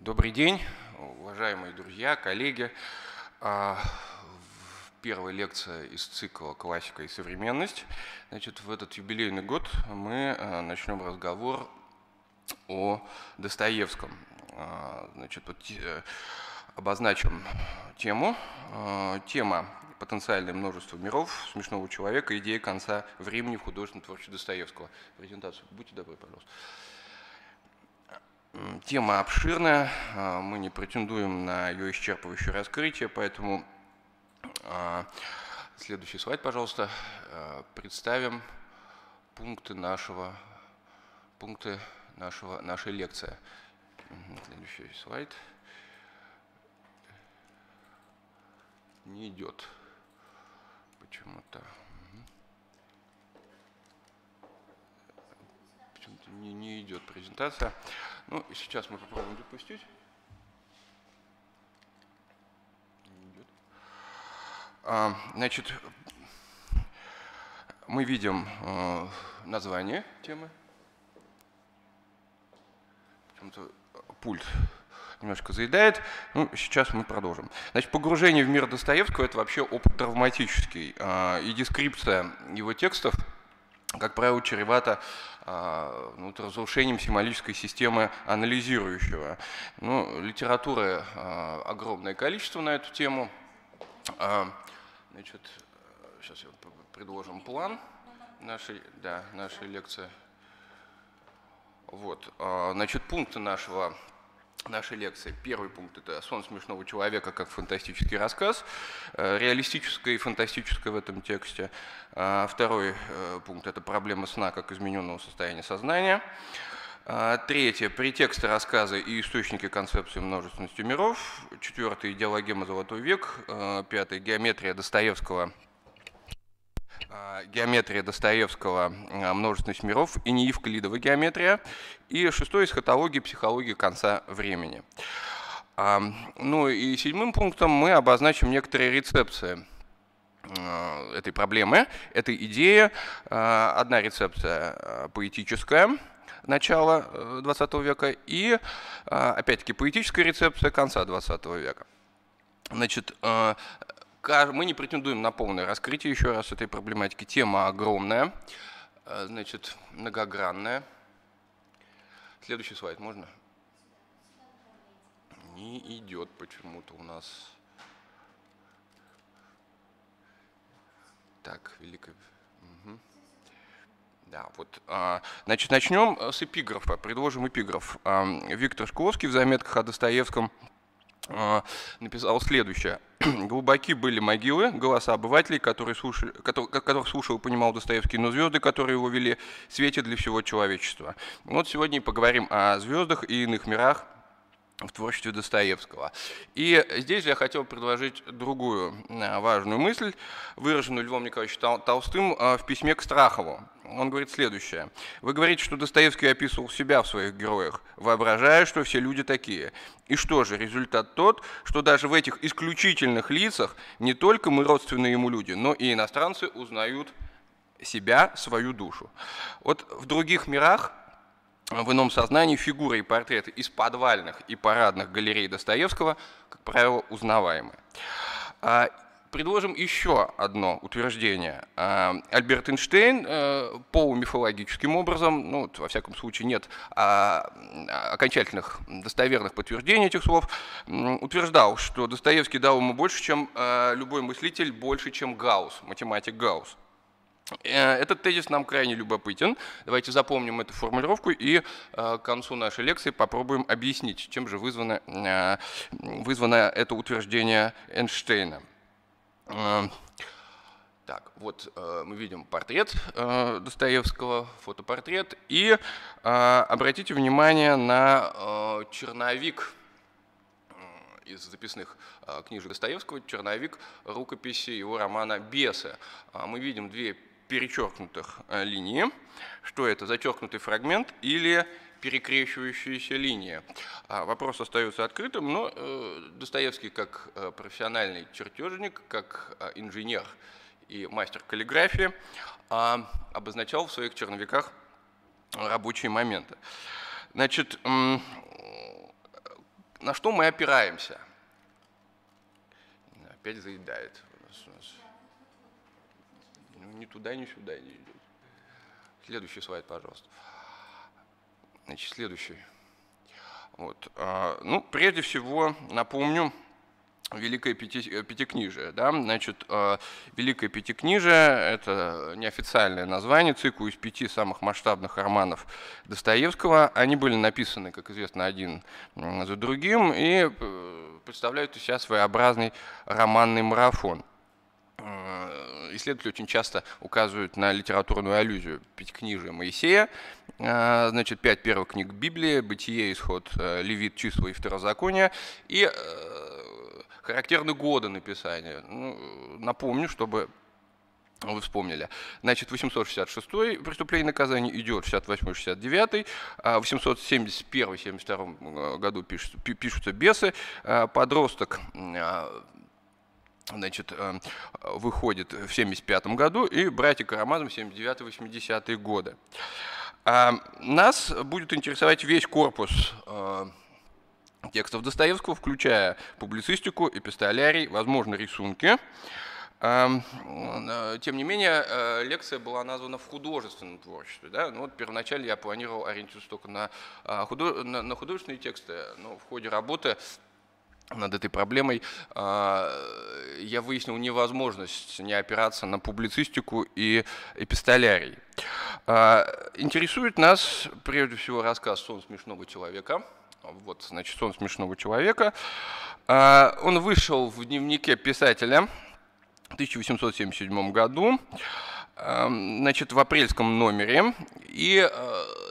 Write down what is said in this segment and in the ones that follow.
Добрый день, уважаемые друзья, коллеги. Первая лекция из цикла «Классика и современность». Значит, в этот юбилейный год мы начнем разговор о Достоевском. Значит, обозначим тему. Тема «Потенциальное множество миров смешного человека. Идея конца времени в художественном творчестве Достоевского». Презентацию будьте добры, пожалуйста. Тема обширная, мы не претендуем на ее исчерпывающее раскрытие, поэтому следующий слайд, пожалуйста, представим пункты нашей лекции. Следующий слайд не идет почему-то. Почему-то не идет презентация. Ну, сейчас мы попробуем запустить. Значит, мы видим название темы. Почему-то пульт немножко заедает. Ну, сейчас мы продолжим. Значит, погружение в мир Достоевского – это вообще опыт травматический. И дескрипция его текстов, как правило, чревата разрушением символической системы анализирующего. Ну, литературы огромное количество на эту тему. Значит, сейчас я предложим план нашей лекции. Вот, значит, пункты нашей лекции. Первый пункт – это «Сон смешного человека» как фантастический рассказ, реалистическое и фантастическое в этом тексте. Второй пункт – это «Проблема сна как измененного состояния сознания». Третье – «Претексты рассказа и источники концепции множественности миров». Четвертое – «Идеологема золотой век». Пятое – «Геометрия Достоевского». «Множественность миров» и неевклидова геометрия. И шестое – «Эсхатология и психология конца времени». Ну и седьмым пунктом мы обозначим некоторые рецепции этой проблемы, этой идеи. Одна рецепция поэтическая, начала XX века, и, опять-таки, поэтическая рецепция конца XX века. Значит, мы не претендуем на полное раскрытие, еще раз, этой проблематики. Тема огромная, значит, многогранная. Следующий слайд можно? Не идет почему-то у нас. Так, великое. Угу. Да, вот, значит, начнем с эпиграфа, предложим эпиграф. Виктор Шкловский в заметках о Достоевском написал следующее. «Глубоки были могилы, голоса обывателей, которых слушал и понимал Достоевский, но звезды, которые его вели, светят для всего человечества». Вот сегодня и поговорим о звездах и иных мирах в творчестве Достоевского. И здесь я хотел предложить другую важную мысль, выраженную Львом Николаевичем Толстым в письме к Страхову. Он говорит следующее. «Вы говорите, что Достоевский описывал себя в своих героях, воображая, что все люди такие. И что же, результат тот, что даже в этих исключительных лицах не только мы родственные ему люди, но и иностранцы узнают себя, свою душу». Вот в других мирах, в ином сознании, фигуры и портреты из подвальных и парадных галерей Достоевского, как правило, узнаваемы. Предложим еще одно утверждение. Альберт Эйнштейн полумифологическим образом, ну, во всяком случае нет окончательных достоверных подтверждений этих слов, утверждал, что Достоевский дал ему больше, чем любой мыслитель, больше, чем Гаусс, математик Гаусс. Этот тезис нам крайне любопытен. Давайте запомним эту формулировку и к концу нашей лекции попробуем объяснить, чем же вызвано это утверждение Эйнштейна. Так, вот мы видим портрет Достоевского, фотопортрет, и обратите внимание на черновик из записных книжек Достоевского, черновик рукописи его романа «Бесы». Мы видим две перечеркнутых линии. Что это, зачеркнутый фрагмент или перекрещивающиеся линии? Вопрос остается открытым, но Достоевский как профессиональный чертежник, как инженер и мастер каллиграфии обозначал в своих черновиках рабочие моменты. Значит, На что мы опираемся? Опять заедает. Ни туда, ни сюда не идет. Следующий слайд, пожалуйста. Значит, следующий. Вот. Ну, прежде всего, напомню, Великое Пятикнижие. Да? Значит, Великое Пятикнижие – это неофициальное название циклу из 5 самых масштабных романов Достоевского. Они были написаны, как известно, один за другим и представляют из себя своеобразный романный марафон. Исследователи очень часто указывают на литературную аллюзию Пятикнижия Моисея. Значит, 5 первых книг Библии: Бытие, Исход, Левит, Числа и Второзаконие. И характерны годы написания. Ну, напомню, чтобы вы вспомнили. Значит, 866-й «Преступление и наказание» идет, 68-й, 69-й. В 871-72 году пишутся «Бесы». Подросток, значит, выходит в 75 году, и «Братья Карамазовы» 79-80-е годы. Нас будет интересовать весь корпус текстов Достоевского, включая публицистику, эпистолярий, возможно, рисунки. Тем не менее, лекция была названа в художественном творчестве. Да? Ну, вот первоначально я планировал ориентироваться только на художественные тексты, но в ходе работы над этой проблемой я выяснил невозможность не опираться на публицистику и эпистолярий. Интересует нас прежде всего рассказ «Сон смешного человека». Вот, значит, «Сон смешного человека». Он вышел в дневнике писателя в 1877 году, значит, в апрельском номере, и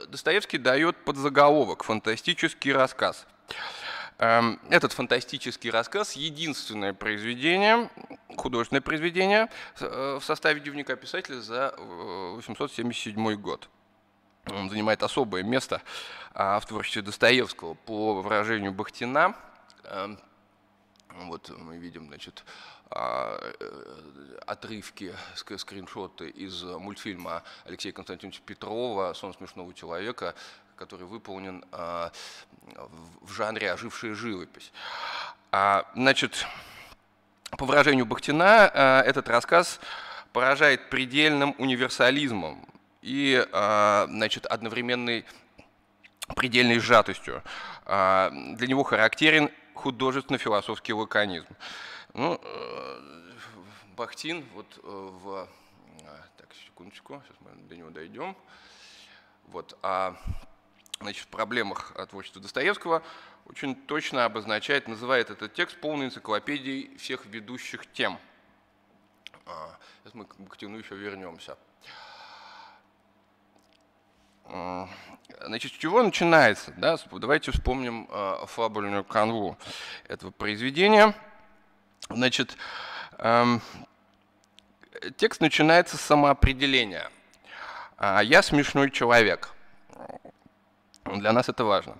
Достоевский дает подзаголовок «Фантастический рассказ». Этот фантастический рассказ – единственное произведение, художественное произведение в составе дневника писателя за 1877 год. Он занимает особое место в творчестве Достоевского. По выражению Бахтина, вот мы видим, значит, отрывки, скриншоты из мультфильма Алексея Константиновича Петрова «Сон смешного человека», который выполнен в жанре ожившая живопись. Значит, по выражению Бахтина, этот рассказ поражает предельным универсализмом и, значит, одновременной предельной сжатостью. Для него характерен художественно-философский лаконизм. Ну, Бахтин, вот так, секундочку, сейчас мы до него дойдем. Вот, значит, в проблемах творчества Достоевского очень точно обозначает, называет этот текст полной энциклопедией всех ведущих тем. Сейчас мы к Бахтину еще вернемся. Значит, с чего начинается? Да? Давайте вспомним фабульную канву этого произведения. Значит, текст начинается с самоопределения. «Я смешной человек». Для нас это важно.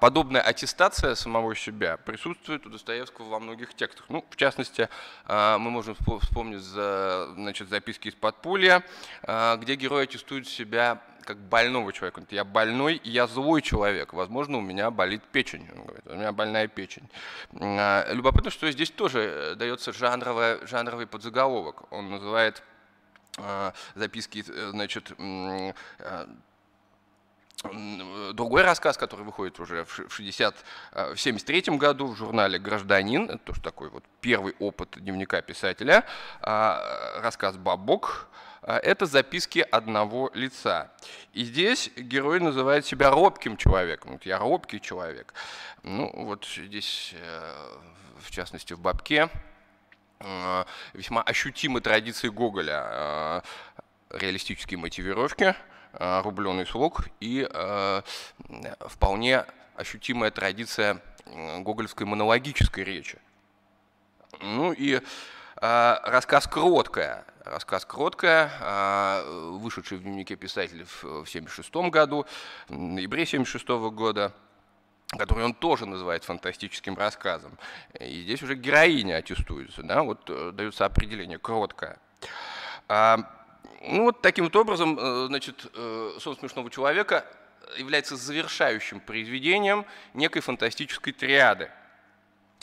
Подобная аттестация самого себя присутствует у Достоевского во многих текстах. Ну, в частности, мы можем вспомнить, значит, записки из подполья, где герой аттестует себя как больного человека. Я больной, и я злой человек. Возможно, у меня болит печень. Он говорит, у меня больная печень. Любопытно, что здесь тоже дается жанровый подзаголовок. Он называет записки, значит, другой рассказ, который выходит уже в 1973 году в журнале «Гражданин», это тоже такой вот первый опыт дневника писателя, рассказ «Бабок», это записки одного лица. И здесь герой называет себя робким человеком. Вот я робкий человек. Ну вот здесь, в частности, в «Бабке» весьма ощутимы традиции Гоголя, реалистические мотивировки, рубленый слог и вполне ощутимая традиция гоголевской монологической речи. Ну и рассказ «Кроткая», вышедший в дневнике писателя в 1976 году, в ноябре 1976 года, который он тоже называет фантастическим рассказом. И здесь уже героиня аттестуется, да, вот дается определение «кроткая». Ну вот таким вот образом, значит, «Сон смешного человека» является завершающим произведением некой фантастической триады.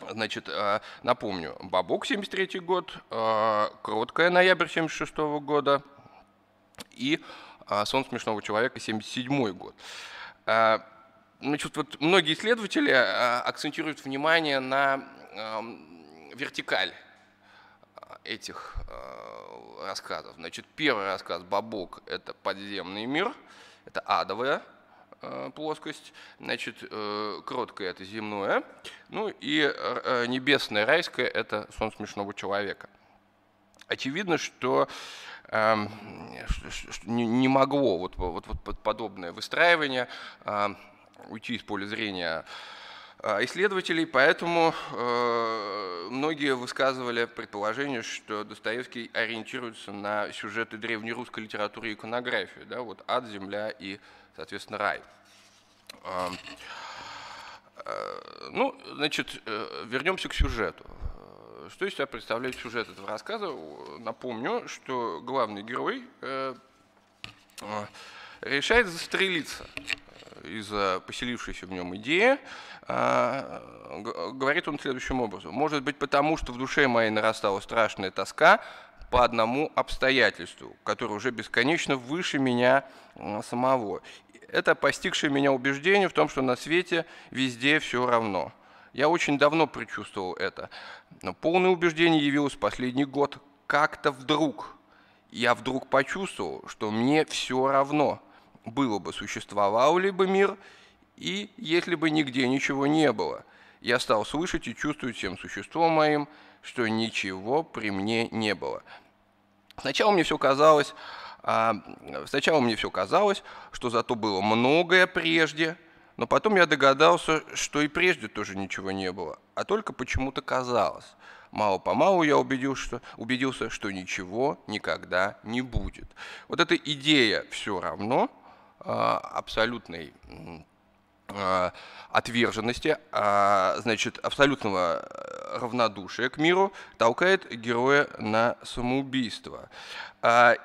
Значит, напомню, «Бабок» 1973 год, «Кроткая» ноябрь 1976 года и «Сон смешного человека» 1977 год. Значит, вот многие исследователи акцентируют внимание на вертикаль этих рассказов. Значит, первый рассказ «Бабок» — это подземный мир, это адовая плоскость, значит, «Кроткое» — это земное, ну и «Небесное», райское — это «Сон смешного человека». Очевидно, что не могло вот подобное выстраивание уйти из поля зрения исследователей, поэтому многие высказывали предположение, что Достоевский ориентируется на сюжеты древнерусской литературы и иконографии, да, вот ад, земля и, соответственно, рай. Ну, значит, вернемся к сюжету. Что из себя представляет сюжет этого рассказа? Напомню, что главный герой решает застрелиться из-за поселившейся в нем идеи. Говорит он следующим образом: может быть, потому что в душе моей нарастала страшная тоска по одному обстоятельству, которое уже бесконечно выше меня самого. Это постигшее меня убеждение в том, что на свете везде все равно. Я очень давно предчувствовал это, но полное убеждение явилось в последний год. Как-то вдруг я почувствовал, что мне все равно, было бы, существовал ли бы мир, и если бы нигде ничего не было. Я стал слышать и чувствовать всем существом моим, что ничего при мне не было. Сначала мне все казалось, что зато было многое прежде, но потом я догадался, что и прежде тоже ничего не было, а только почему-то казалось. Мало-помалу я убедился, что ничего никогда не будет. Вот эта идея «все равно», абсолютной отверженности, значит, абсолютного равнодушия к миру толкает героя на самоубийство.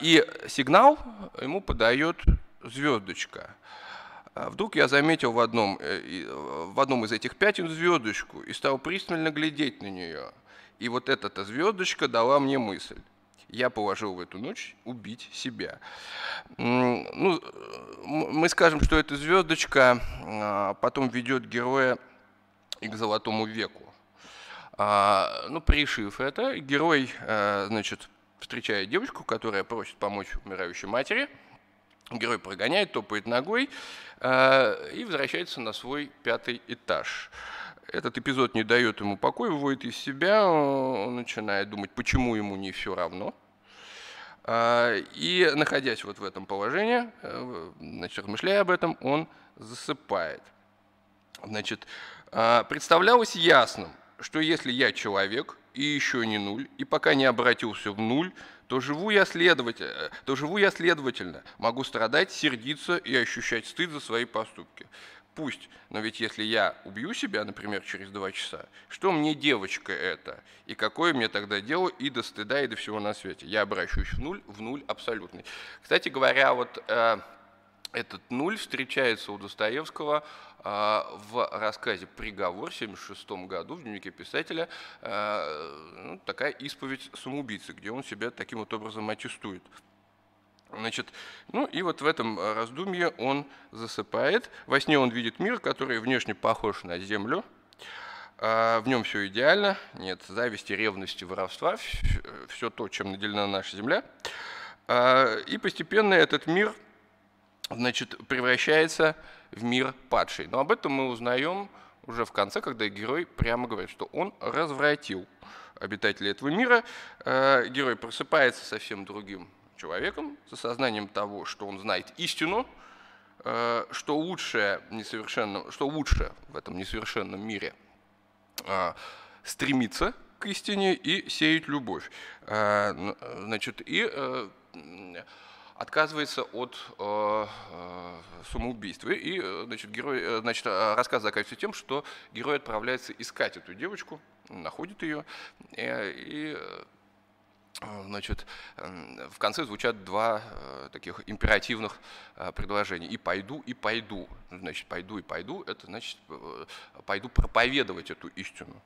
И сигнал ему подает звездочка. Вдруг я заметил в одном из этих пятен звездочку и стал пристально глядеть на нее. И вот эта звездочка дала мне мысль. Я положил в эту ночь убить себя. Ну, мы скажем, что эта звездочка потом ведет героя и к Золотому веку. Ну, пришив это, герой, значит, встречает девушку, которая просит помочь умирающей матери. Герой прогоняет, топает ногой и возвращается на свой 5-й этаж. Этот эпизод не дает ему покоя, выводит из себя, он начинает думать, почему ему не все равно. И, находясь вот в этом положении, значит, размышляя об этом, он засыпает. Значит, представлялось ясным, что если я человек и еще не нуль, и пока не обратился в нуль, то живу я следовательно, могу страдать, сердиться и ощущать стыд за свои поступки. Пусть, но ведь если я убью себя, например, через 2 часа, что мне девочка эта? И какое мне тогда дело и до стыда, и до всего на свете? Я обращусь в нуль абсолютный. Кстати говоря, вот этот нуль встречается у Достоевского в рассказе «Приговор» в 1976 году, в дневнике писателя, такая исповедь самоубийцы, где он себя таким вот образом аттестует. Значит, ну и вот в этом раздумье он засыпает. Во сне он видит мир, который внешне похож на Землю. В нем все идеально, нет зависти, ревности, воровства, все то, чем наделена наша Земля. И постепенно этот мир, значит, превращается в мир падший. Но об этом мы узнаем уже в конце, когда герой прямо говорит, что он развратил обитателей этого мира. Герой просыпается совсем другим человеком, с осознанием того, что он знает истину, что лучше в этом несовершенном мире стремиться к истине и сеять любовь. Значит, и отказывается от самоубийства. И, значит, рассказ заканчивается тем, что герой отправляется искать эту девочку, находит ее и Значит, в конце звучат два таких императивных предложения. И пойду. Значит, пойду и пойду, это значит, пойду проповедовать эту истину.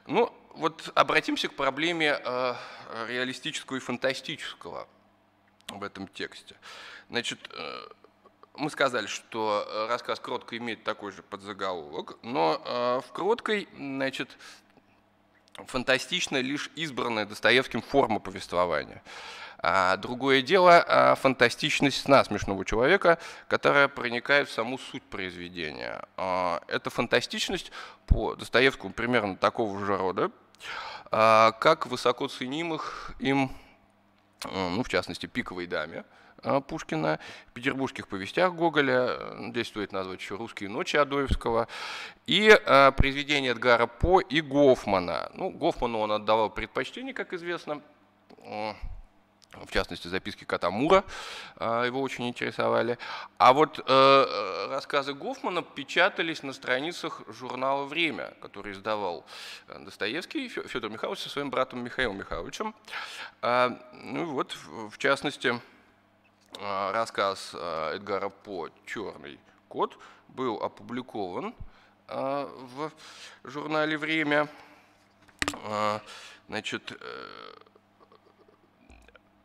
Ну, вот обратимся к проблеме реалистического и фантастического в этом тексте. Значит, мы сказали, что рассказ «Кротко» имеет такой же подзаголовок, но в «Кроткой», значит, фантастична лишь избранная Достоевским форма повествования. А другое дело — фантастичность сна смешного человека, которая проникает в саму суть произведения. Эта фантастичность по Достоевскому примерно такого же рода, как высоко ценимых им, ну, в частности, «Пиковой даме» Пушкина, в петербургских повестях Гоголя, здесь стоит назвать еще «Русские ночи» Адоевского, и произведения Эдгара По и Гофмана. Ну, Гофману он отдавал предпочтение, как известно, в частности, записки кота Мура его очень интересовали. А вот рассказы Гофмана печатались на страницах журнала «Время», который издавал Достоевский, Федор Михайлович со своим братом Михаилом Михайловичем. Ну вот, в частности, рассказ Эдгара По «Черный кот» был опубликован в журнале «Время». Значит,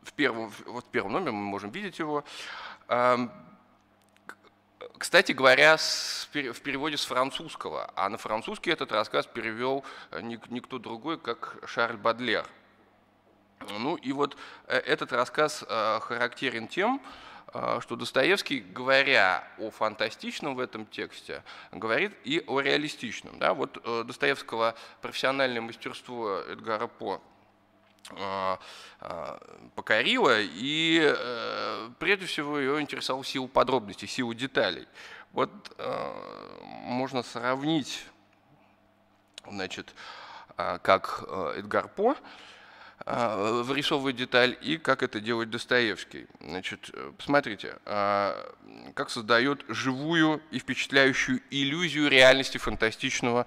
в первом номере мы можем видеть его. Кстати говоря, в переводе с французского, а на французский этот рассказ перевел никто другой, как Шарль Бодлер. Ну и вот этот рассказ характерен тем, что Достоевский, говоря о фантастичном в этом тексте, говорит и о реалистичном. Да? Вот Достоевского профессиональное мастерство Эдгара По покорило, и прежде всего ее интересовала сила подробностей, сила деталей. Вот можно сравнить, значит, как Эдгар По вырисовывает деталь и как это делает Достоевский. Значит, посмотрите, как создает живую и впечатляющую иллюзию реальности фантастичного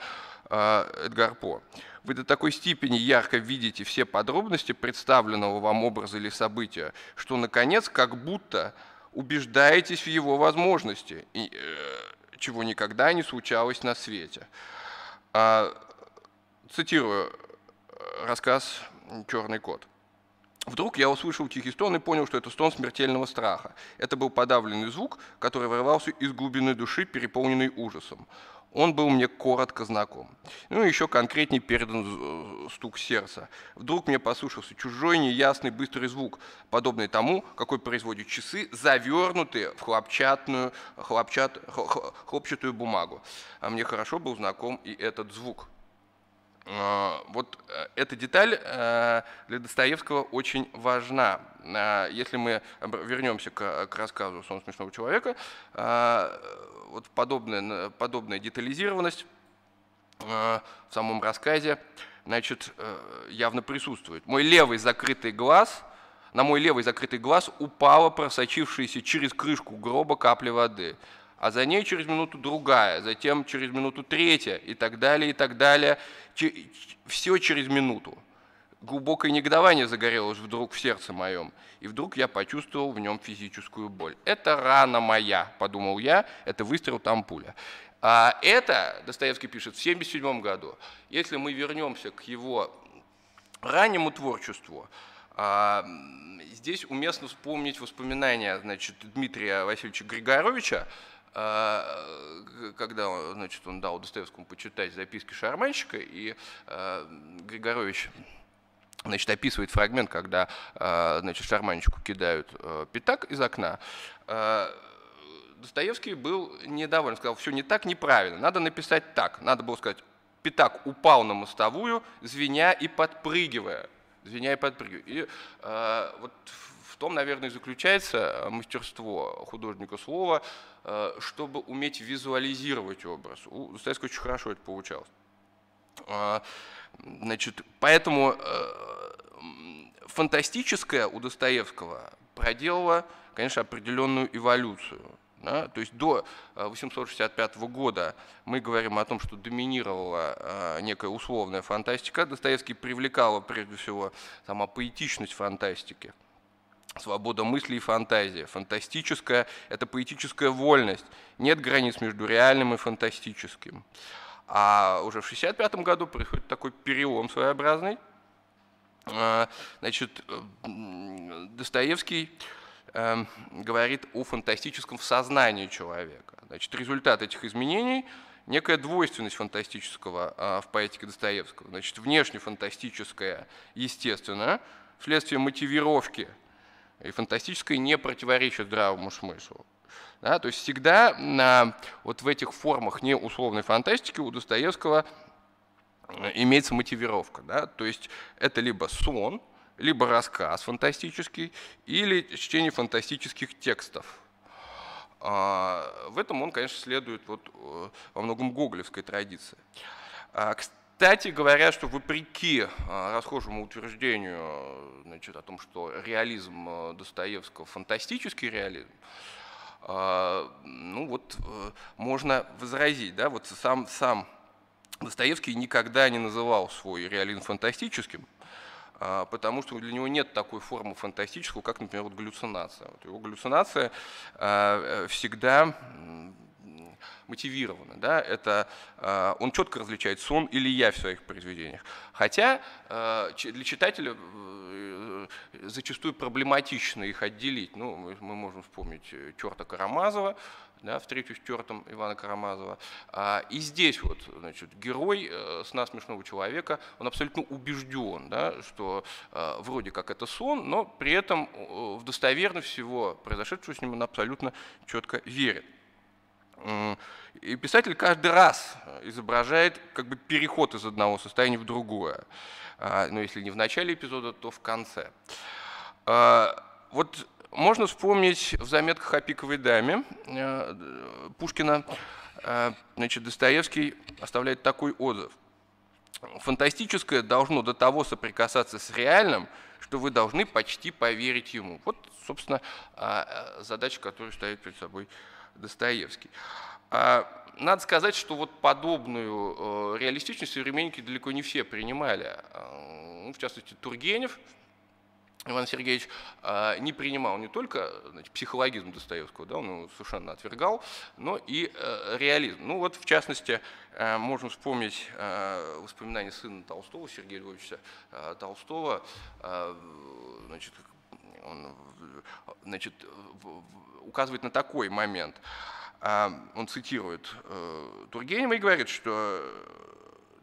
Эдгар По. Вы до такой степени ярко видите все подробности представленного вам образа или события, что, наконец, как будто убеждаетесь в его возможности, чего никогда не случалось на свете. Цитирую рассказ «Черный кот». Вдруг я услышал тихий стон и понял, что это стон смертельного страха. Это был подавленный звук, который вырывался из глубины души, переполненный ужасом. Он был мне коротко знаком. Ну и еще конкретнее передан стук сердца. Вдруг мне послышался чужой, неясный, быстрый звук, подобный тому, какой производят часы, завернутые в хлопчатую бумагу. А мне хорошо был знаком и этот звук. Вот эта деталь для Достоевского очень важна. Если мы вернемся к рассказу «Сон смешного человека», вот подобная детализированность в самом рассказе, значит, явно присутствует. На мой левый закрытый глаз упала просочившаяся через крышку гроба капля воды, а за ней через минуту другая, затем через минуту третья и так далее, все через минуту. Глубокое негодование загорелось вдруг в сердце моем, и вдруг я почувствовал в нем физическую боль. «Это рана моя», — подумал я, — «это выстрел, там пуля». А это Достоевский пишет в 1977 году. Если мы вернемся к его раннему творчеству, здесь уместно вспомнить воспоминания, значит, Дмитрия Васильевича Григоровича, когда, значит, он дал Достоевскому почитать записки шарманщика, и Григорович, значит, описывает фрагмент, когда, значит, шарманщику кидают пятак из окна. Достоевский был недоволен, сказал: все не так, неправильно, надо написать так. Надо было сказать: пятак упал на мостовую, звеня и подпрыгивая. И вот в том, наверное, и заключается мастерство художника слова, чтобы уметь визуализировать образ. У Достоевского очень хорошо это получалось. Значит, поэтому фантастическое у Достоевского проделало, конечно, определенную эволюцию. Да? То есть до 865 года мы говорим о том, что доминировала некая условная фантастика. Достоевский привлекала прежде всего сама поэтичность фантастики, свобода мысли и фантазия. Фантастическая – это поэтическая вольность. Нет границ между реальным и фантастическим. А уже в 1965 году происходит такой перелом своеобразный. Значит, Достоевский говорит о фантастическом в сознании человека. Значит, результат этих изменений – некая двойственность фантастического в поэтике Достоевского. Значит, внешне фантастическое, естественно, вследствие мотивировки, и фантастическое не противоречит здравому смыслу. Да, то есть всегда вот в этих формах неусловной фантастики у Достоевского имеется мотивировка. Да? То есть это либо сон, либо рассказ фантастический, или чтение фантастических текстов. В этом он, конечно, следует вот во многом гоголевской традиции. Кстати говоря, что вопреки расхожему утверждению, значит, о том, что реализм Достоевского фантастический реализм, ну вот можно возразить, да, вот сам Достоевский никогда не называл свой реализм фантастическим, потому что для него нет такой формы фантастического, как, например, вот галлюцинация. Вот его галлюцинация всегда мотивирована. Да? Это, он четко различает сон или явь в своих произведениях. Хотя для читателя зачастую проблематично их отделить. Ну, мы можем вспомнить черта Карамазова, да, встречу с чертом Ивана Карамазова. И здесь вот, значит, герой «Сна смешного человека», он абсолютно убежден, да, что вроде как это сон, но при этом в достоверность всего произошедшего с ним он абсолютно четко верит. И писатель каждый раз изображает как бы переход из одного состояния в другое. Но если не в начале эпизода, то в конце. Вот можно вспомнить в заметках о «Пиковой даме» Пушкина. Значит, Достоевский оставляет такой отзыв. «Фантастическое должно до того соприкасаться с реальным, что вы должны почти поверить ему». Вот, собственно, задача, которую ставит перед собой Достоевский. Надо сказать, что вот подобную реалистичность современники далеко не все принимали. В частности, Тургенев Иван Сергеевич не принимал не только, значит, психологизм Достоевского, да, он его совершенно отвергал, но и реализм. Ну вот, в частности, можно вспомнить воспоминания сына Толстого, Сергея Львовича Толстого. Значит, он, значит, указывает на такой момент. Он цитирует Тургенева и говорит, что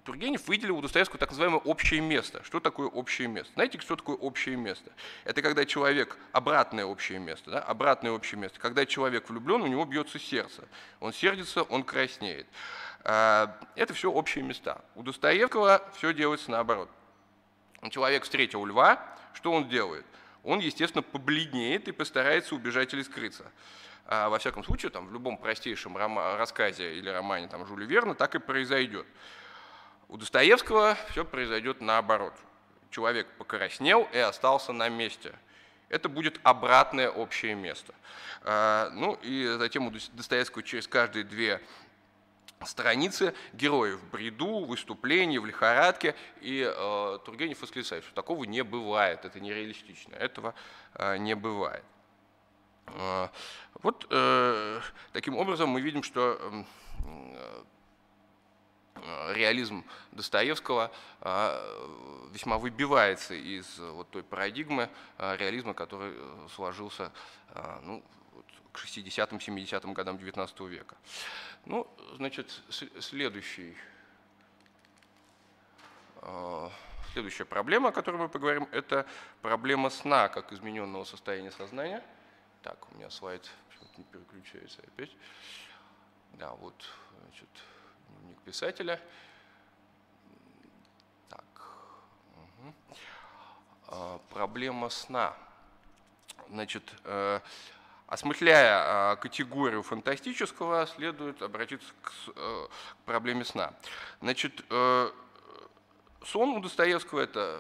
Тургенев выделил у Достоевского так называемое общее место. Что такое общее место? Знаете, что такое общее место? Это когда человек, обратное общее место, да? Обратное общее место. Когда человек влюблен, у него бьется сердце. Он сердится, он краснеет. Это все общие места. У Достоевского все делается наоборот. Человек встретил льва, что он делает? Он, естественно, побледнеет и постарается убежать или скрыться. Во всяком случае, там, в любом простейшем рассказе или романе там, Жюля Верна так и произойдет. У Достоевского все произойдет наоборот. Человек покраснел и остался на месте. Это будет обратное общее место. Ну и затем у Достоевского через каждые две страницы герои в бреду, в выступлении, в лихорадке. И Тургенев восклицает, что такого не бывает, это нереалистично, этого не бывает. Вот таким образом мы видим, что реализм Достоевского весьма выбивается из вот той парадигмы реализма, который сложился ну, к 60-м, 70-м годам XIX века. Ну, значит, следующая проблема, о которой мы поговорим, это проблема сна как измененного состояния сознания. Так, у меня слайд почему-то не переключается опять. Да, вот, значит, дневник писателя. Так, проблема сна. Значит, осмысляя категорию фантастического, следует обратиться к проблеме сна. Значит, сон у Достоевского – это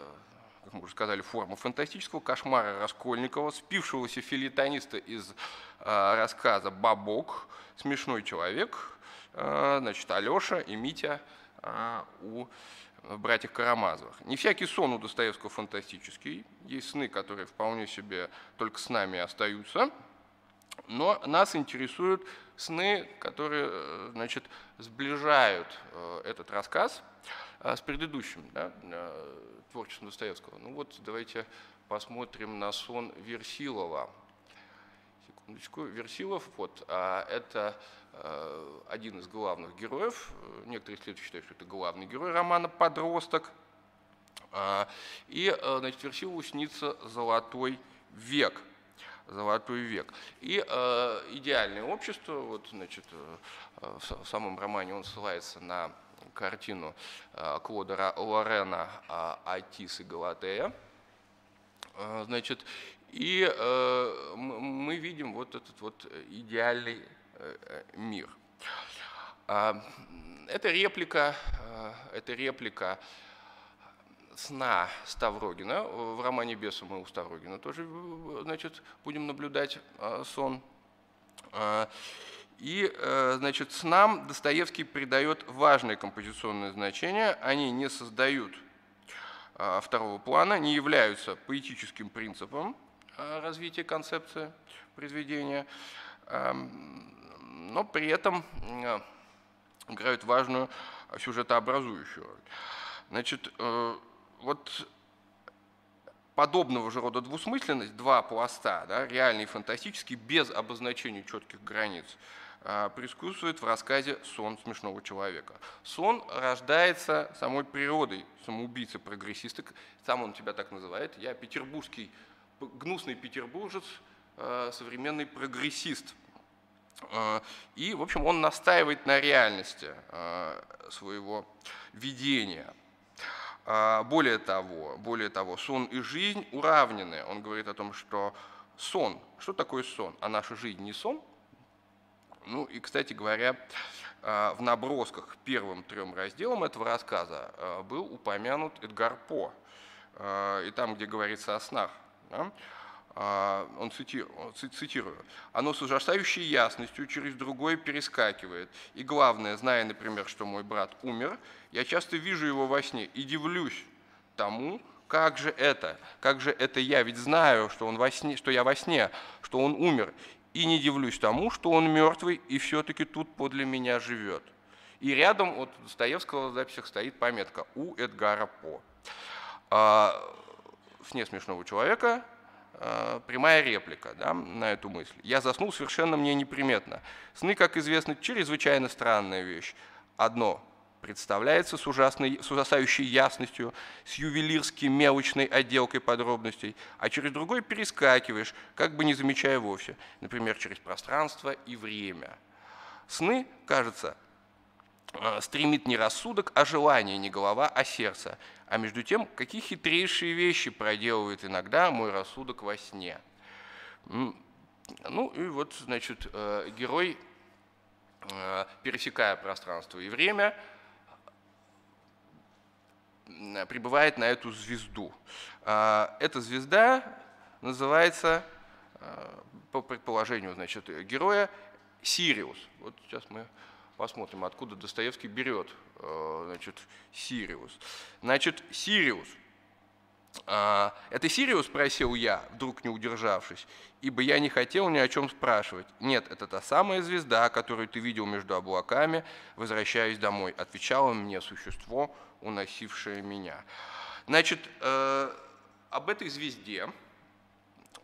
как мы уже сказали, форма фантастического кошмара Раскольникова, спившегося фельетониста из рассказа «Бабок», смешной человек, значит, Алеша и Митя у братьев Карамазовых. Не всякий сон у Достоевского фантастический. Есть сны, которые вполне себе только с нами остаются. Но нас интересуют сны, которые, значит, сближают этот рассказ с предыдущим, да, творчеством Достоевского. Ну вот давайте посмотрим на сон Версилова. Секундочку. Версилов, вот, это один из главных героев. Некоторые исследователи считают, что это главный герой романа «Подросток». И, значит, Версилову снится золотой век. Золотой век. И идеальное общество, вот, значит, в самом романе он ссылается на картину Клода Лорена «Атис и Галатея». Значит, и мы видим вот этот вот идеальный мир. Это реплика сна Ставрогина. В романе «Бесы» мы у Ставрогина тоже, значит, будем наблюдать сон. И, значит, снам Достоевский придает важное композиционное значение. Они не создают второго плана, не являются поэтическим принципом развития концепции произведения, но при этом играют важную сюжетообразующую роль. Значит, вот подобного же рода двусмысленность, два пласта, да, реальный и фантастический, без обозначения четких границ, присутствует в рассказе «Сон смешного человека». Сон рождается самой природой самоубийцы-прогрессиста, сам он себя так называет, я петербургский, гнусный петербуржец, современный прогрессист. И, в общем, он настаивает на реальности своего видения. Более того, сон и жизнь уравнены. Он говорит о том, что сон, что такое сон, а наша жизнь не сон. Ну и, кстати говоря, в набросках к первым 3 разделам этого рассказа был упомянут Эдгар По. И там, где говорится о снах, да, он цитирую: «Оно с ужасающей ясностью через другое перескакивает. И главное, зная, например, что мой брат умер, я часто вижу его во сне и дивлюсь тому, как же это я ведь знаю, что он во сне, что я во сне, что он умер, и не дивлюсь тому, что он мертвый и все-таки тут подле меня живет». И рядом от Достоевского в записях стоит пометка «У Эдгара По». В «Сне смешного человека» прямая реплика, да, на эту мысль. «Я заснул совершенно мне неприметно. Сны, как известно, чрезвычайно странная вещь. Одно представляется с ужасающей ясностью, с ювелирски мелочной отделкой подробностей, а через другой перескакиваешь, как бы не замечая вовсе, например, через пространство и время. Сны, кажется, стремит не рассудок, а желание, не голова, а сердце. А между тем, какие хитрейшие вещи проделывает иногда мой рассудок во сне». Ну и вот, значит, герой, пересекая пространство и время, прибывает на эту звезду. Эта звезда называется, по предположению, значит, героя, Сириус. Вот сейчас мы посмотрим, откуда Достоевский берет, значит, Сириус. Значит, Сириус. «Это Сириус?» – спросил я, вдруг не удержавшись, ибо я не хотел ни о чем спрашивать. «Нет, это та самая звезда, которую ты видел между облаками, возвращаясь домой», – отвечало мне существо, уносившее меня. Значит, об этой звезде,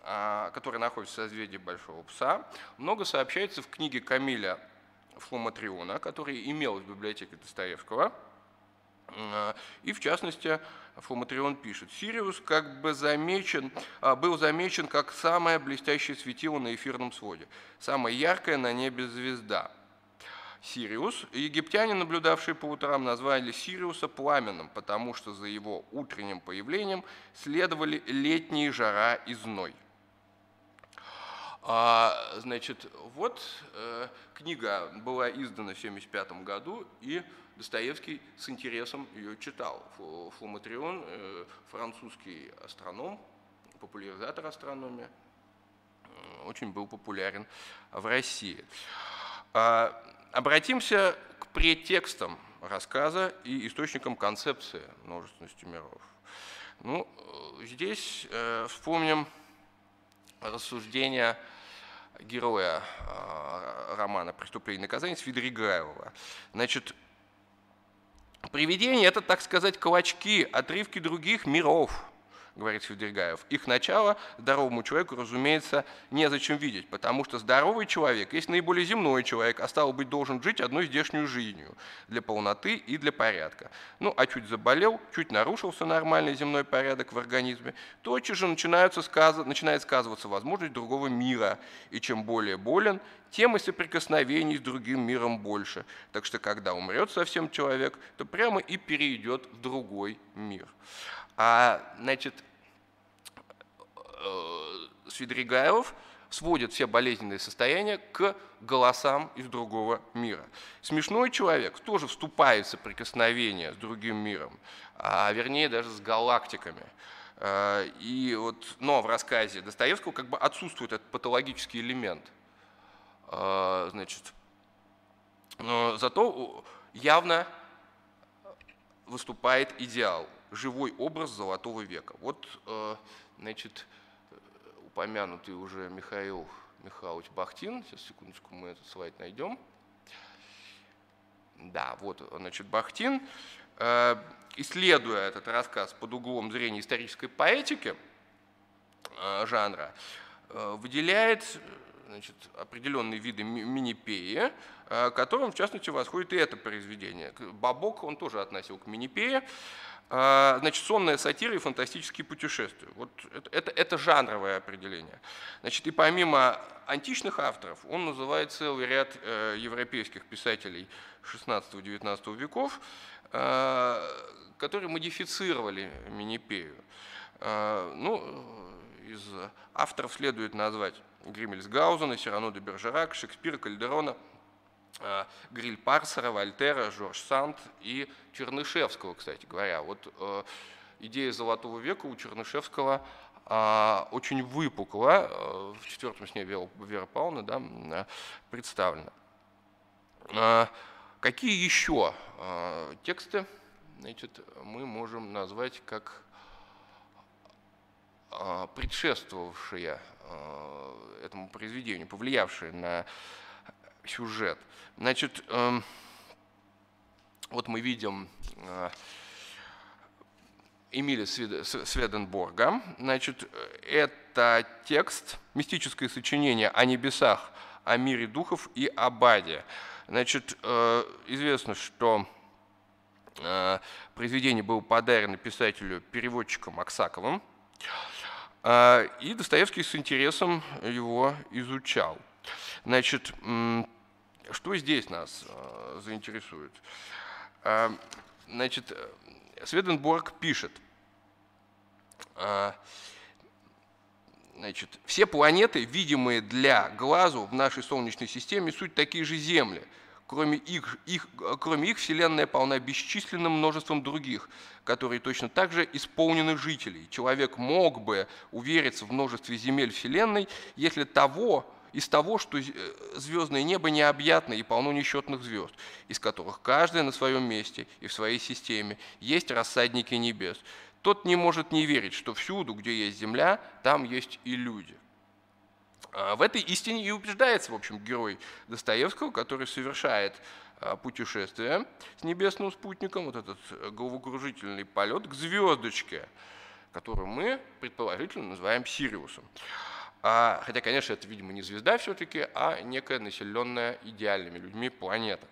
которая находится в созвездии Большого Пса, много сообщается в книге Камиля Фламатриона, который имел в библиотеке Достоевского. И, в частности, Фламатрион пишет: «Сириус как бы был замечен как самое блестящее светило на эфирном своде, самая яркая на небе звезда. Сириус, египтяне, наблюдавшие по утрам, назвали Сириуса пламенным, потому что за его утренним появлением следовали летние жара и зной». Значит, вот книга была издана в 1975 году, и Достоевский с интересом ее читал. Фламатрион, французский астроном, популяризатор астрономии, очень был популярен в России. Обратимся к предтекстам рассказа и источникам концепции множественности миров. Ну, здесь вспомним рассуждения героя романа «Преступление и наказание» Свидригайлова. Значит, привидения — это, так сказать, клочки, отрывки других миров, говорит Свидригайлов. Их начало здоровому человеку, разумеется, незачем видеть, потому что здоровый человек есть наиболее земной человек, а стало быть, должен жить одной здешней жизнью для полноты и для порядка. Ну, а чуть заболел, чуть нарушился нормальный земной порядок в организме, тотчас же начинает сказываться возможность другого мира, и чем более болен, тем и соприкосновений с другим миром больше. Так что, когда умрет совсем человек, то прямо и перейдет в другой мир. Значит, Свидригайлов сводит все болезненные состояния к голосам из другого мира. Смешной человек тоже вступает в соприкосновение с другим миром, а вернее даже с галактиками. Но в рассказе Достоевского как бы отсутствует этот патологический элемент. Значит, зато явно выступает идеал, живой образ Золотого века. Вот, значит, упомянутый уже Михаил Михайлович Бахтин. Сейчас, секундочку, мы этот слайд найдем. Да, вот, значит, Бахтин, исследуя этот рассказ под углом зрения исторической поэтики жанра, выделяет, значит, определенные виды минипеи, к которым, в частности, восходит и это произведение. Бабок он тоже относил к минипее. Значит, сонная сатира и фантастические путешествия. Вот это жанровое определение. Значит, и помимо античных авторов, он называет целый ряд европейских писателей XVI-XIX веков, которые модифицировали минипею. Ну, из авторов следует назвать Гриммельсгаузена, Сирано де Бержерак, Шекспира, Кальдерона, Гриль Парсера, Вольтера, Жорж Санд и Чернышевского, кстати говоря. Вот идея Золотого века у Чернышевского очень выпукла, в четвертом сне Веры Павловны, да, представлена. Какие еще тексты, значит, мы можем назвать как предшествовавшие этому произведению, повлиявшие на сюжет? Значит, вот мы видим Эмиля Сведенборга. Значит, это текст, мистическое сочинение о небесах, о мире духов и об аде. Значит, известно, что произведение было подарено писателю-переводчиком Аксаковым, и Достоевский с интересом его изучал. Значит, что здесь нас заинтересует? Значит, Сведенборг пишет: значит, все планеты, видимые для глазу в нашей Солнечной системе, суть такие же Земли. Кроме их Вселенная полна бесчисленным множеством других, которые точно так же исполнены жителей. Человек мог бы увериться в множестве земель Вселенной, если из того, что звездное небо необъятно и полно несчетных звезд, из которых каждая на своем месте и в своей системе есть рассадники небес. Тот не может не верить, что всюду, где есть земля, там есть и люди. В этой истине и убеждается, в общем, герой Достоевского, который совершает путешествие с небесным спутником, вот этот головокружительный полет к звездочке, которую мы предположительно называем Сириусом. Хотя, конечно, это, видимо, не звезда все-таки, а некая населенная идеальными людьми планета.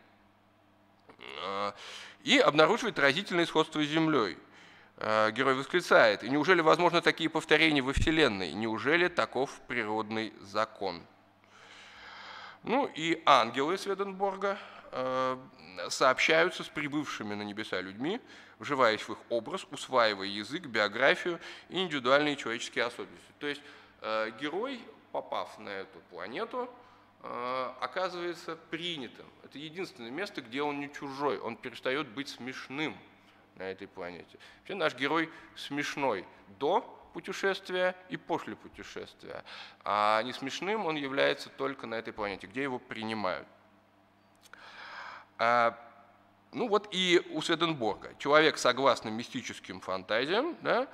И обнаруживает разительное сходство с Землей. Герой восклицает: и неужели возможны такие повторения во Вселенной? Неужели таков природный закон? Ну и ангелы Сведенборга сообщаются с прибывшими на небеса людьми, вживаясь в их образ, усваивая язык, биографию и индивидуальные человеческие особенности. То есть герой попав на эту планету, оказывается принятым. Это единственное место, где он не чужой, он перестает быть смешным на этой планете. Вообще наш герой смешной до путешествия и после путешествия, а не смешным он является только на этой планете, где его принимают. Ну вот и у Сведенборга. Человек, согласно мистическим фантазиям, да,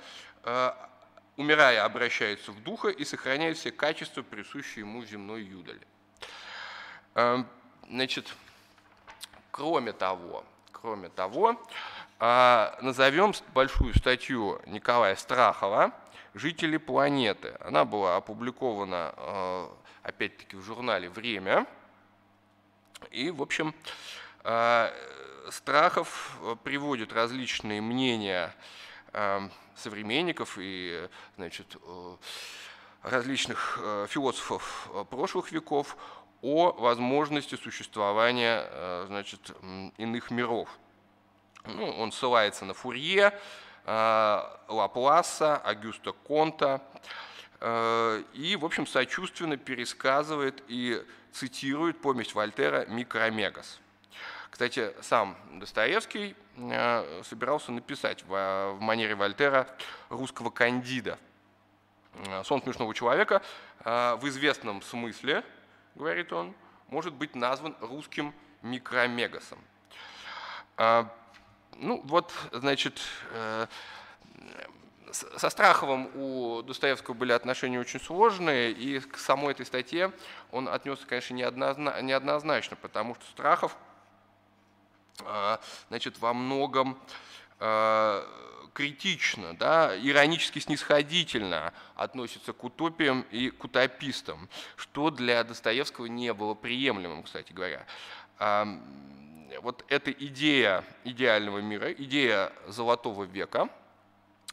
умирая, обращается в духа и сохраняет все качества, присущие ему земной юдоли. Значит, кроме того, назовем большую статью Николая Страхова «Жители планеты». Она была опубликована, опять-таки, в журнале «Время». И, в общем, Страхов приводит различные мнения современников и, значит, различных философов прошлых веков о возможности существования, значит, иных миров. Ну, он ссылается на Фурье, Лапласа, Агюста Конта и, в общем, сочувственно пересказывает и цитирует повесть Вольтера «Микромегас». Кстати, сам Достоевский собирался написать в манере Вольтера русского Кандида. Сон смешного человека в известном смысле, говорит он, может быть назван русским микромегасом. Ну вот, значит, со Страховым у Достоевского были отношения очень сложные, и к самой этой статье он отнесся, конечно, неоднозначно, потому что Страхов, значит, во многом критично, да, иронически снисходительно относится к утопиям и к утопистам, что для Достоевского не было приемлемым, кстати говоря. Вот эта идея идеального мира, идея золотого века,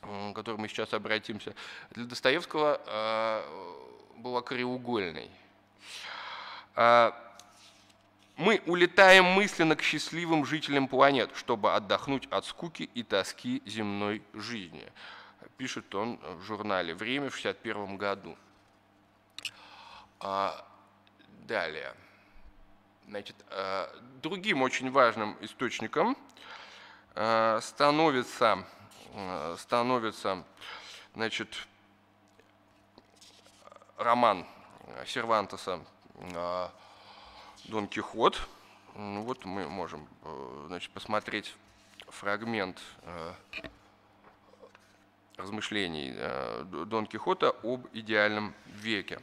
к которой мы сейчас обратимся, для Достоевского была краеугольной. Мы улетаем мысленно к счастливым жителям планет, чтобы отдохнуть от скуки и тоски земной жизни, пишет он в журнале «Время» в 1961 году. Далее. Значит, другим очень важным источником становится, значит, роман Сервантеса «Дон Кихот». Вот мы можем, значит, посмотреть фрагмент размышлений Дон Кихота об идеальном веке.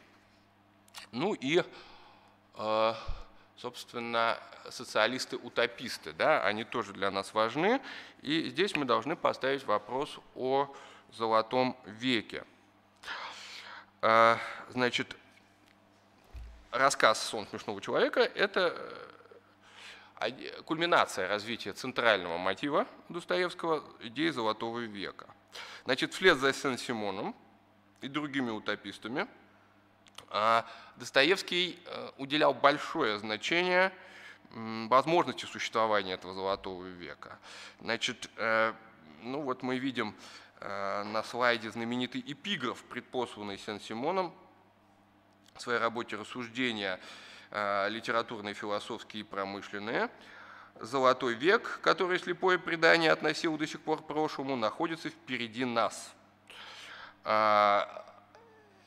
Ну и, собственно, социалисты-утописты, да, они тоже для нас важны. И здесь мы должны поставить вопрос о золотом веке. Значит, рассказ «Сон смешного человека» – это кульминация развития центрального мотива Достоевского – идеи золотого века. Значит, вслед за Сен-Симоном и другими утопистами Достоевский уделял большое значение возможности существования этого золотого века. Значит, ну вот мы видим на слайде знаменитый эпиграф, предпосланный Сен-Симоном в своей работе «Рассуждения литературные, философские и промышленные». «Золотой век, который слепое предание относило до сих пор к прошлому, находится впереди нас».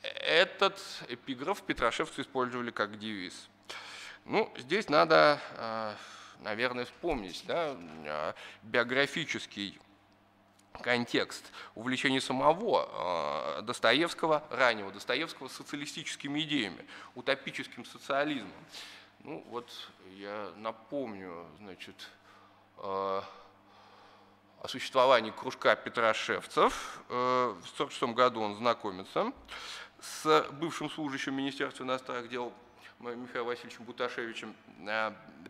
Этот эпиграф петрошевцы использовали как девиз. Ну, здесь надо, наверное, вспомнить, да, биографический контекст увлечения самого Достоевского, раннего Достоевского, социалистическими идеями, утопическим социализмом. Ну, вот я напомню, значит, о существовании кружка петрошевцев. В 1946 году он знакомится с бывшим служащим Министерства иностранных дел Михаилом Васильевичем Буташевичем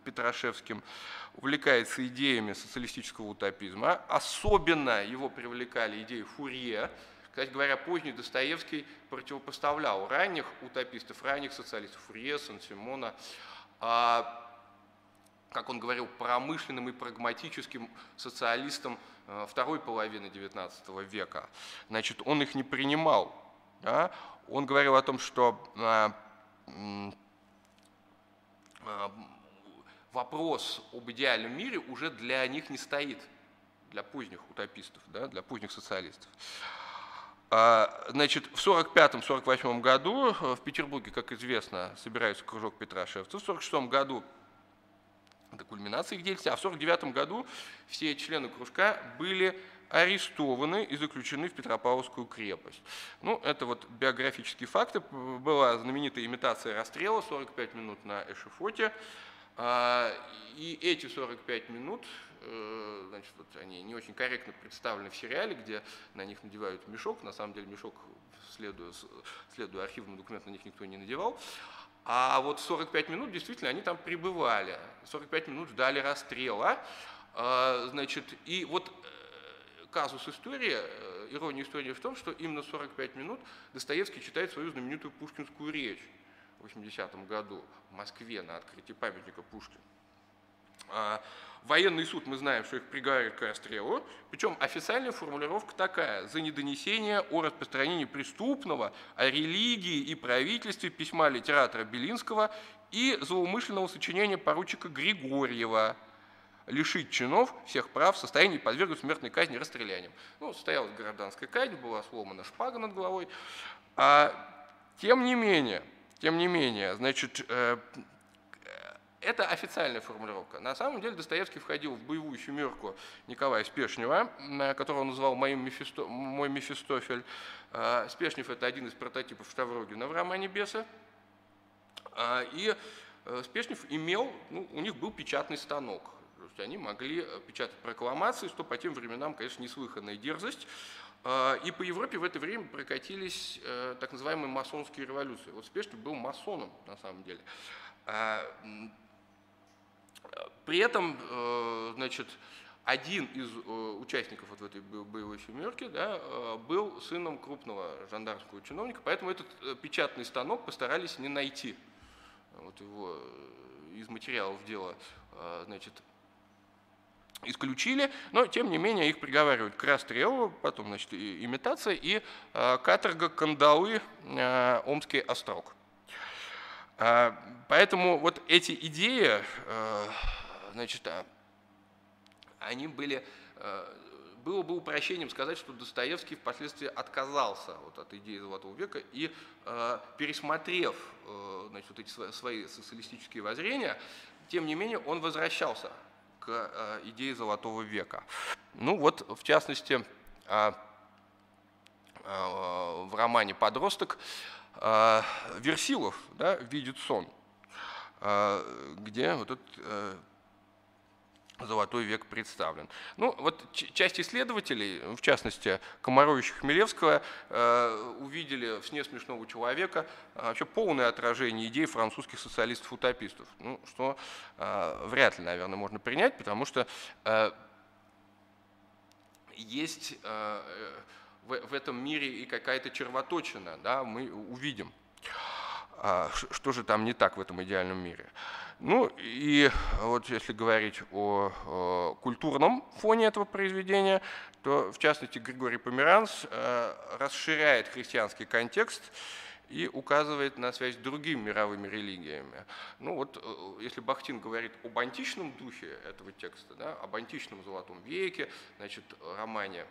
Петрошевским, увлекается идеями социалистического утопизма. Особенно его привлекали идеи Фурье. Кстати говоря, поздний Достоевский противопоставлял ранних утопистов, ранних социалистов, Фурье, Сен-Симона, как он говорил, промышленным и прагматическим социалистам второй половины XIX века. Значит, он их не принимал. Да? он говорил о том, что вопрос об идеальном мире уже для них не стоит, для поздних утопистов, да, для поздних социалистов. Значит, в 1945-1948 году в Петербурге, как известно, собирается кружок Петра Шефца. В 1946 году до кульминации их деятельности, а в 1949 году все члены кружка были арестованы и заключены в Петропавловскую крепость. Ну, это вот биографические факты. Была знаменитая имитация расстрела, 45 минут на эшафоте. И эти 45 минут, значит, вот они не очень корректно представлены в сериале, где на них надевают мешок. На самом деле мешок, следуя архивным документам, на них никто не надевал. А вот 45 минут действительно они там пребывали. 45 минут ждали расстрела. Значит, и вот казус истории, ирония истории в том, что именно 45 минут Достоевский читает свою знаменитую пушкинскую речь в 80-м году в Москве на открытии памятника Пушкину. Военный суд, мы знаем, что их приговаривают к расстрелу, причем официальная формулировка такая: за недонесение о распространении преступного о религии и правительстве письма литератора Белинского и злоумышленного сочинения поручика Григорьева лишить чинов всех прав в состоянии подвергнуть смертной казни расстрелянием. Ну, состоялась гражданская казнь, была сломана шпага над головой. Тем не менее, значит, это официальная формулировка. На самом деле Достоевский входил в боевую семерку Николая Спешнева, которого он называл «мой Мефистофель». Спешнев – это один из прототипов Ставрогина в романе «Бесы». И Спешнев имел, ну, у них был печатный станок. То есть они могли печатать прокламации, что по тем временам, конечно, неслыханная дерзость. И по Европе в это время прокатились так называемые масонские революции. Вот Спешнев был масоном, на самом деле. При этом, значит, один из участников вот в этой боевой семерки, да, был сыном крупного жандармского чиновника, поэтому этот печатный станок постарались не найти. Вот его из материалов дела, значит, исключили, но тем не менее их приговаривают к расстрелу, потом, значит, имитация и каторга кандалы, Омский острог. Поэтому вот эти идеи, значит, они были, было бы упрощением сказать, что Достоевский впоследствии отказался вот от идеи Золотого века и, пересмотрев, значит, вот эти свои социалистические воззрения, тем не менее он возвращался к идее Золотого века. Ну вот, в частности, в романе «Подросток» Версилов, да, видит сон, где вот этот Золотой век представлен. Ну, вот часть исследователей, в частности, Комаровича, Хмелевского, увидели в «Сне смешного человека» вообще полное отражение идей французских социалистов-утопистов, ну, что вряд ли, наверное, можно принять, потому что есть в этом мире и какая-то червоточина, да, мы увидим, что же там не так в этом идеальном мире. Ну и вот если говорить о культурном фоне этого произведения, то в частности Григорий Померанц расширяет христианский контекст и указывает на связь с другими мировыми религиями. Ну вот если Бахтин говорит об античном духе этого текста, да, об античном Золотом веке, значит, романе,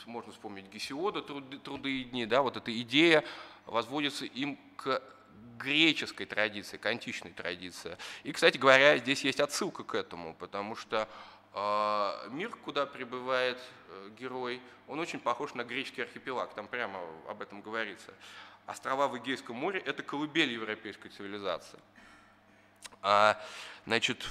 можно вспомнить Гесиода «Труды и дни», да, вот эта идея возводится им к греческой традиции, к античной традиции. И, кстати говоря, здесь есть отсылка к этому, потому что мир, куда прибывает герой, он очень похож на греческий архипелаг, там прямо об этом говорится. Острова в Эгейском море – это колыбель европейской цивилизации. Значит,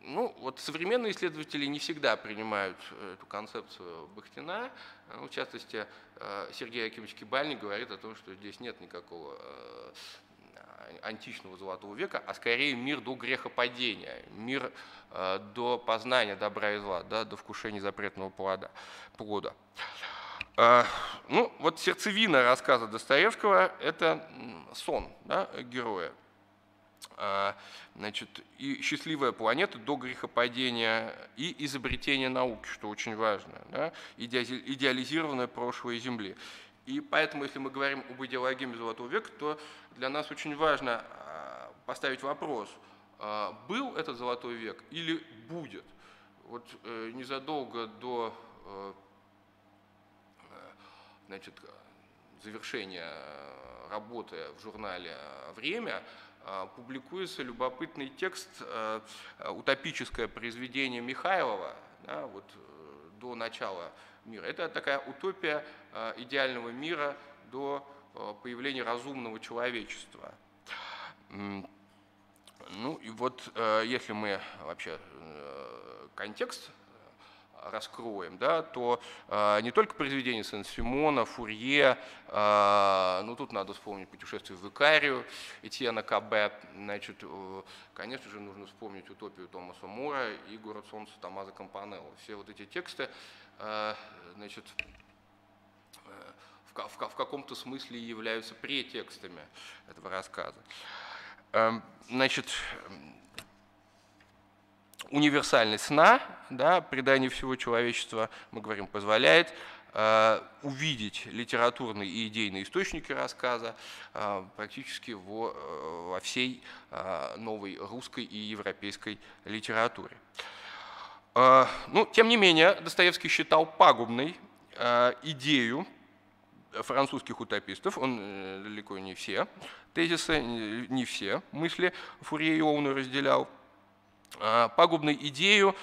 ну, вот современные исследователи не всегда принимают эту концепцию Бахтина. В частности, Сергей Акимович Кибальник говорит о том, что здесь нет никакого античного Золотого века, а скорее мир до грехопадения, мир до познания добра и зла, да, до вкушения запретного плода. Ну, вот сердцевина рассказа Достоевского – это сон, да, героя. Значит, и счастливая планета до грехопадения, и изобретение науки, что очень важно, да, идеализированное прошлое Земли. И поэтому, если мы говорим об идеологеме Золотого века, то для нас очень важно поставить вопрос, был этот Золотой век или будет. Вот незадолго до значит, завершения работы в журнале «Время» публикуется любопытный текст, утопическое произведение Михайлова, да, вот, до начала мира. Это такая утопия идеального мира до появления разумного человечества. Ну и вот если мы вообще контекст раскроем, да, то не только произведения Сен-Симона, Фурье, ну тут надо вспомнить «Путешествие в Икарию» Этьена Кабе, значит, конечно же, нужно вспомнить «Утопию» Томаса Мора и «Город солнца» Томмазо Кампанелло. Все вот эти тексты, значит, в каком-то смысле являются претекстами этого рассказа. Значит, универсальность сна, да, предание всего человечества, мы говорим, позволяет увидеть литературные и идейные источники рассказа практически во всей новой русской и европейской литературе. Ну, тем не менее, Достоевский считал пагубной идею французских утопистов, он далеко не все тезисы, не все мысли Фурье и Оуэна разделял, пагубной идею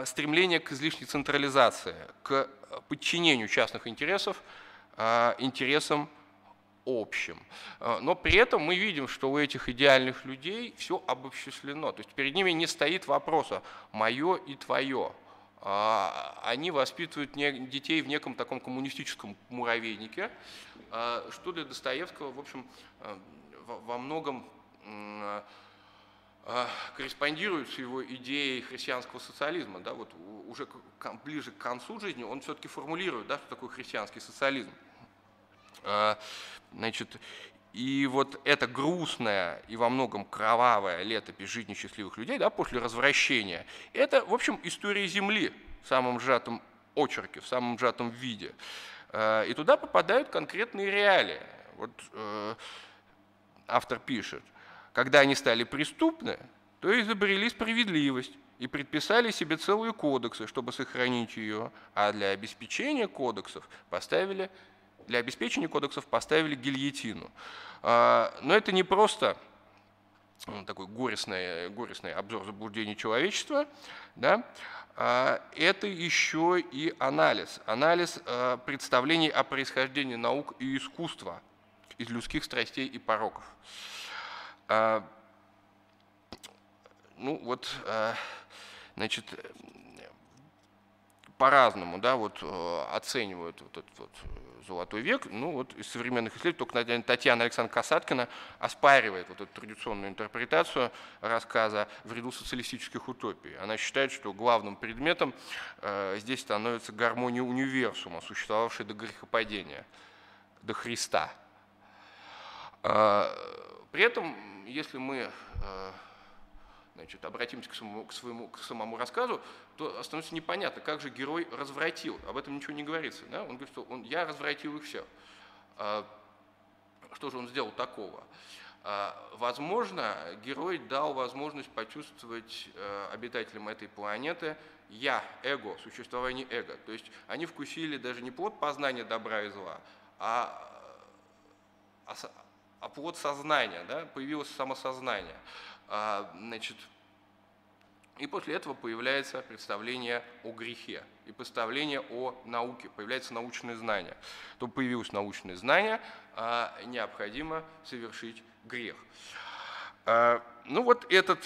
стремления к излишней централизации, к подчинению частных интересов интересам общим. Но при этом мы видим, что у этих идеальных людей все обобществлено. То есть перед ними не стоит вопроса «моё и твое». Они воспитывают детей в неком таком коммунистическом муравейнике, что для Достоевского, в общем, во многом корреспондирует с его идеей христианского социализма. Да, вот уже ближе к концу жизни он все-таки формулирует, да, что такое христианский социализм. Значит, и вот это грустное и во многом кровавое летопись жизни счастливых людей, да, после развращения, это, в общем, история Земли в самом сжатом очерке, в самом сжатом виде. И туда попадают конкретные реалии. Вот автор пишет: когда они стали преступны, то изобрели справедливость и предписали себе целые кодексы, чтобы сохранить ее, а для обеспечения кодексов поставили гильотину. Но это не просто такой горестный обзор заблуждений человечества, да? Это еще и анализ представлений о происхождении наук и искусства из людских страстей и пороков. Ну вот, значит, по-разному, да, вот, оценивают вот этот вот Золотой век. Ну вот из современных исследователей только, наверное, Татьяна Александровна Касаткина оспаривает вот эту традиционную интерпретацию рассказа в ряду социалистических утопий. Она считает, что главным предметом здесь становится гармония универсума, существовавшая до грехопадения, до Христа. При этом, если мы, значит, обратимся к самому рассказу, то становится непонятно, как же герой развратил. Об этом ничего не говорится. Да? Он говорит, что я развратил их все. Что же он сделал такого? Возможно, герой дал возможность почувствовать обитателям этой планеты я, эго, существование эго. То есть они вкусили даже не плод познания добра и зла, а плод сознания, да? Появилось самосознание. Значит, и после этого появляется представление о грехе и представление о науке, появляется научное знание. То появилось научное знание, необходимо совершить грех. Ну вот этот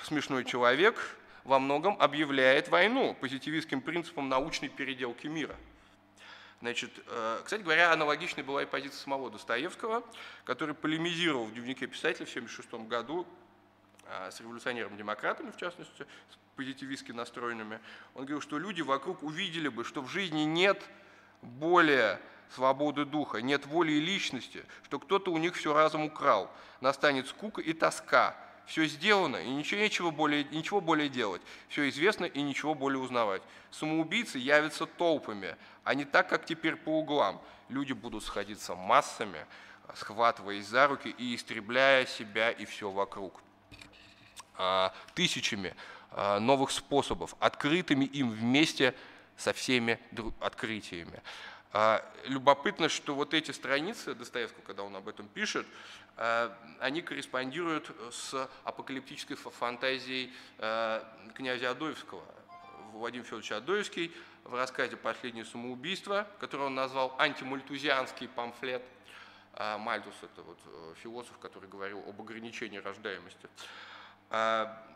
смешной человек во многом объявляет войну позитивистским принципам научной переделки мира. Значит, кстати говоря, аналогичной была и позиция самого Достоевского, который полемизировал в дневнике писателя в 1976 году с революционерами-демократами, в частности, с позитивистски настроенными. Он говорил, что люди вокруг увидели бы, что в жизни нет более свободы духа, нет воли и личности, что кто-то у них все разом украл. Настанет скука и тоска. Все сделано, и ничего более делать. Все известно, и ничего более узнавать. Самоубийцы явятся толпами, а не так, как теперь по углам. Люди будут сходиться массами, схватываясь за руки и истребляя себя и все вокруг. Тысячами новых способов, открытыми им вместе со всеми открытиями. Любопытно, что вот эти страницы Достоевского, когда он об этом пишет, они корреспондируют с апокалиптической фантазией князя Адоевского. Владимир Федорович Адоевский в рассказе «Последнее самоубийство», который он назвал антимальтузианский памфлет. Мальтус – это вот философ, который говорил об ограничении рождаемости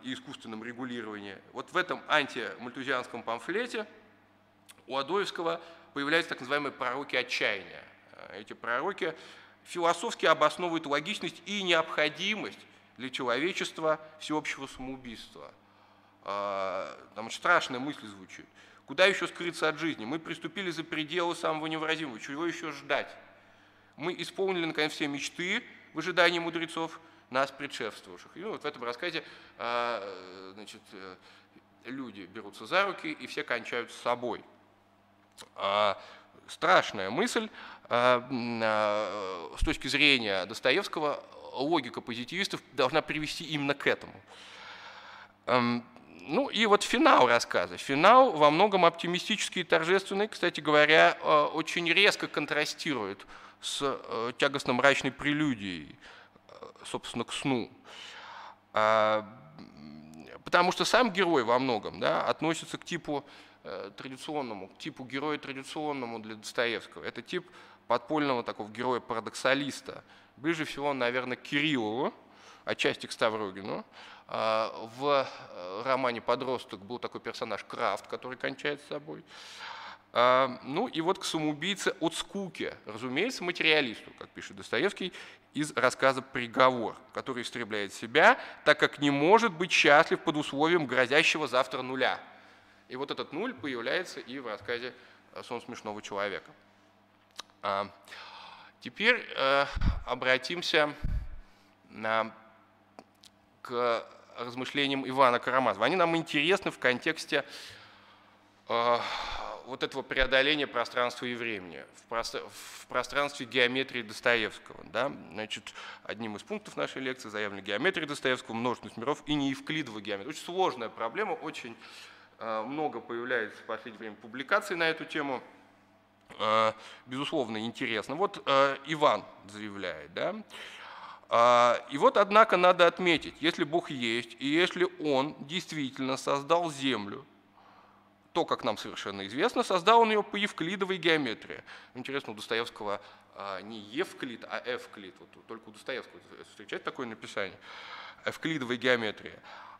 и искусственном регулировании. Вот в этом антимальтузианском памфлете у Адоевского появляются так называемые пророки отчаяния. Эти пророки философски обосновывают логичность и необходимость для человечества всеобщего самоубийства. Там страшная мысль звучит. Куда еще скрыться от жизни? Мы приступили за пределы самого невыразимого. Чего еще ждать? Мы исполнили, наконец, все мечты в ожидании мудрецов, нас предшествовавших. И вот в этом рассказе значит, люди берутся за руки, и все кончают с собой. Страшная мысль. С точки зрения Достоевского, логика позитивистов должна привести именно к этому. Ну и вот финал рассказа. Финал во многом оптимистический и торжественный, кстати говоря, очень резко контрастирует с тягостно-мрачной прелюдией, собственно, к сну. Потому что сам герой во многом, да, относится к типу традиционному, к типу героя традиционному для Достоевского. Это тип подпольного такого героя-парадоксалиста. Ближе всего, наверное, к Кириллову, отчасти к Ставрогину. В романе «Подросток» был такой персонаж Крафт, который кончает с собой. Ну и вот к самоубийце от скуки, разумеется, материалисту, как пишет Достоевский, из рассказа «Приговор», который истребляет себя, так как не может быть счастлив под условием грозящего завтра нуля. И вот этот нуль появляется и в рассказе «Сон смешного человека». Теперь обратимся к размышлениям Ивана Карамазова. Они нам интересны в контексте вот этого преодоления пространства и времени, в пространстве геометрии Достоевского. Да? Значит, одним из пунктов нашей лекции заявлена геометрия Достоевского, множественность миров и неевклидовая геометрия. Очень сложная проблема, очень много появляется в последнее время публикаций на эту тему. Безусловно, интересно. Вот Иван заявляет, да? И вот, однако, надо отметить, если Бог есть, и если Он действительно создал Землю, то, как нам совершенно известно, создал Он ее по евклидовой геометрии. Интересно, у Достоевского не Евклид, а Эвклид. Вот только у Достоевского встречать такое написание. Эвклидовая геометрия.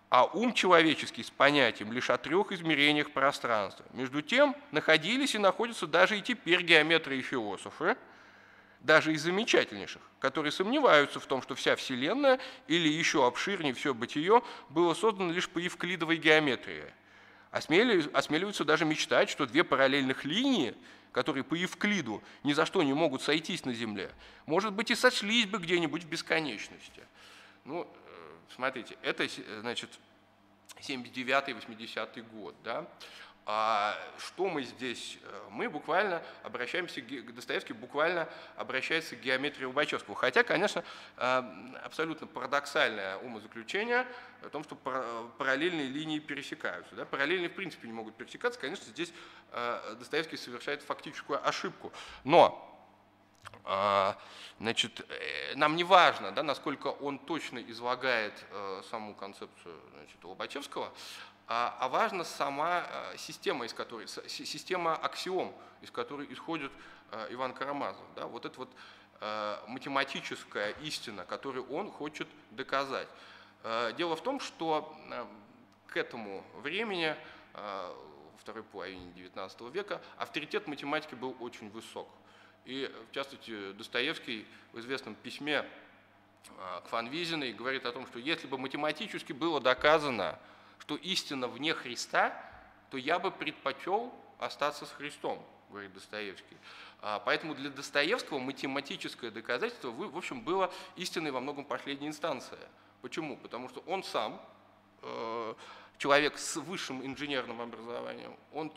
А ум человеческий с понятием лишь о 3 измерениях пространства. Между тем, находились и находятся даже и теперь геометры и философы, даже из замечательнейших, которые сомневаются в том, что вся Вселенная или еще обширнее все бытие было создано лишь по евклидовой геометрии. Осмеливаются даже мечтать, что 2 параллельных линии, которые по Евклиду ни за что не могут сойтись на Земле, может быть, и сошлись бы где-нибудь в бесконечности. Ну, смотрите, это, значит, 79-80 год, да? А что мы здесь? Мы буквально обращаемся, Достоевский буквально обращается к геометрии Лобачевского. Хотя, конечно, абсолютно парадоксальное умозаключение о том, что параллельные линии пересекаются. Да? Параллельные в принципе не могут пересекаться. Конечно, здесь Достоевский совершает фактическую ошибку. Но значит, нам не важно, да, насколько он точно излагает саму концепцию, значит, Лобачевского, а важна сама система, система аксиом, из которой исходит Иван Карамазов. Да? Вот эта вот математическая истина, которую он хочет доказать. Дело в том, что к этому времени, во второй половине XIX века, авторитет математики был очень высок. И, в частности, Достоевский в известном письме к Фанвизиной говорит о том, что если бы математически было доказано, что истина вне Христа, то я бы предпочел остаться с Христом. говорит Достоевский. Поэтому для Достоевского математическое доказательство, в общем, было истинной во многом последней инстанцией. Почему? Потому что он сам, человек с высшим инженерным образованием, он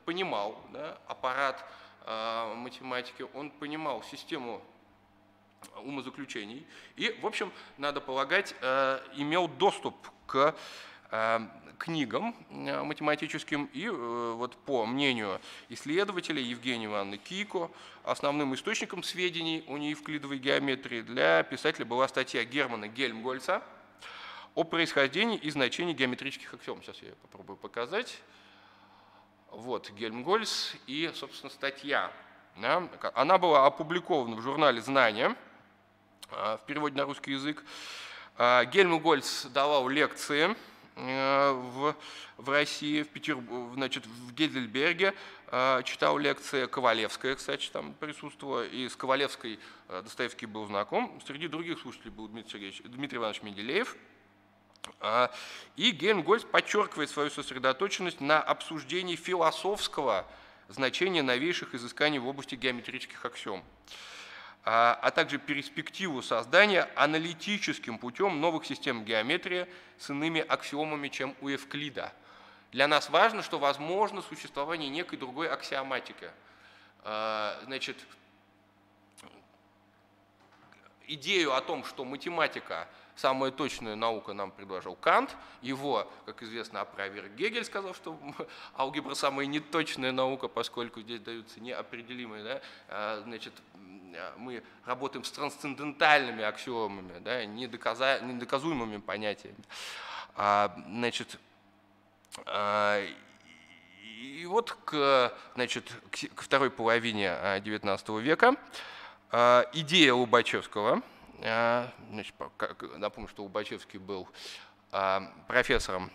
понимал, да, аппарат математики, он понимал систему умозаключений и, в общем, надо полагать, имел доступ к книгам математическим и, вот по мнению исследователя Евгения Ивановны Кийко, основным источником сведений о неевклидовой геометрии для писателя была статья Германа Гельмгольца о происхождении и значении геометрических аксиом. Сейчас я попробую показать. Вот Гельмгольц и, собственно, статья. Да, она была опубликована в журнале «Знания» в переводе на русский язык. Гельмгольц давал лекции в России, значит, в Гейдельберге, читал лекции. Ковалевская, кстати, там присутствовала, и с Ковалевской Достоевский был знаком. Среди других слушателей был Дмитрий Иванович Менделеев. И Гельмгольц подчеркивает свою сосредоточенность на обсуждении философского значения новейших изысканий в области геометрических аксиом, а также перспективу создания аналитическим путем новых систем геометрии с иными аксиомами, чем у Евклида. Для нас важно, что возможно существование некой другой аксиоматики. Значит, идею о том, что математика – самая точная наука, нам предложил Кант. Его, как известно, опроверг Гегель, сказав, что алгебра самая неточная наука, поскольку здесь даются неопределимые. Да? Значит, мы работаем с трансцендентальными аксиомами, да, недоказуемыми понятиями. Значит, и вот значит, к второй половине XIX века идея Лобачевского, значит, напомню, что Лобачевский был профессором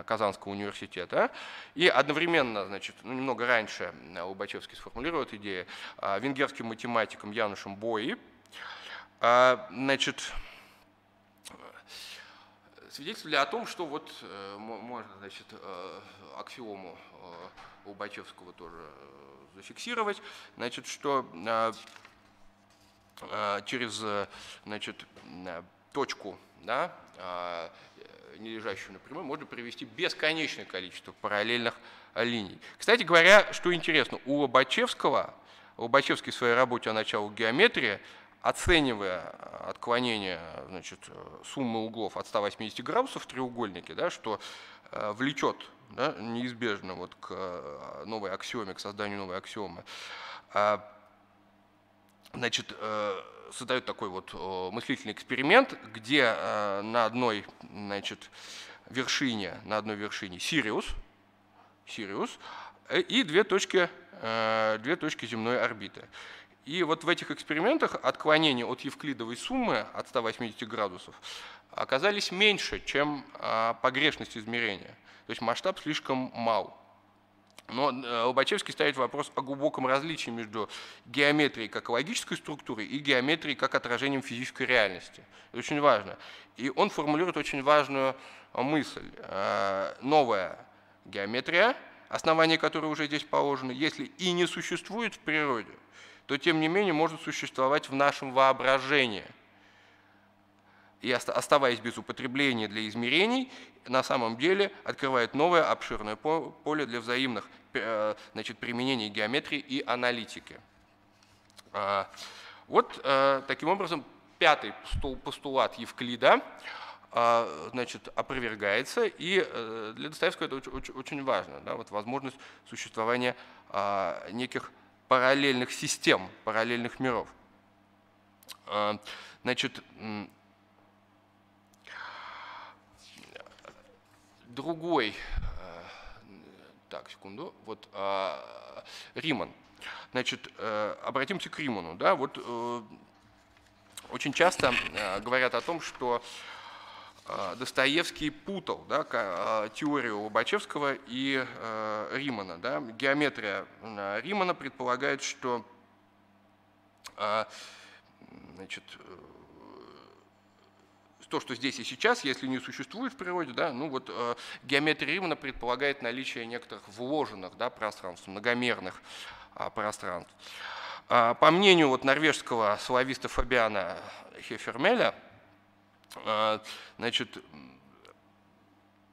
Казанского университета, и одновременно, значит, немного раньше Лобачевский сформулировал эту идею венгерским математиком Янушем Бои, значит, свидетельствовали о том, что вот можно, значит, аксиому Лобачевского тоже зафиксировать, значит, что через, значит, точку, да, не лежащую на прямой, можно привести бесконечное количество параллельных линий. Кстати говоря, что интересно, у Лобачевский в своей работе о начале геометрии, оценивая отклонение, значит, суммы углов от 180 градусов в треугольнике, да, что влечет, да, неизбежно вот к новой аксиоме, к созданию новой аксиомы, значит, создает такой вот мыслительный эксперимент, где на одной, значит, вершине Сириус и две точки земной орбиты. И вот в этих экспериментах отклонения от евклидовой суммы от 180 градусов оказались меньше, чем погрешность измерения. То есть масштаб слишком мал. Но Лобачевский ставит вопрос о глубоком различии между геометрией как логической структурой и геометрией как отражением физической реальности. Это очень важно. И он формулирует очень важную мысль. Новая геометрия, основания которой уже здесь положены, если и не существует в природе, то тем не менее может существовать в нашем воображении. И оставаясь без употребления для измерений, на самом деле открывает новое обширное поле для взаимных, значит, применений геометрии и аналитики. Вот таким образом пятый постулат Евклида, значит, опровергается, и для Достоевского это очень важно, да, вот возможность существования неких параллельных систем, параллельных миров. Значит, другой, так, секунду, вот Риман. Значит, обратимся к Риману. Да, вот очень часто говорят о том, что Достоевский путал, да, теорию Лобачевского и Римана. Да. Геометрия Римана предполагает, что, значит, то, что здесь и сейчас, если не существует в природе, да, ну вот геометрия Римана предполагает наличие некоторых вложенных, да, пространств, многомерных пространств. По мнению вот норвежского слависта Фабиана Хефермеля, значит,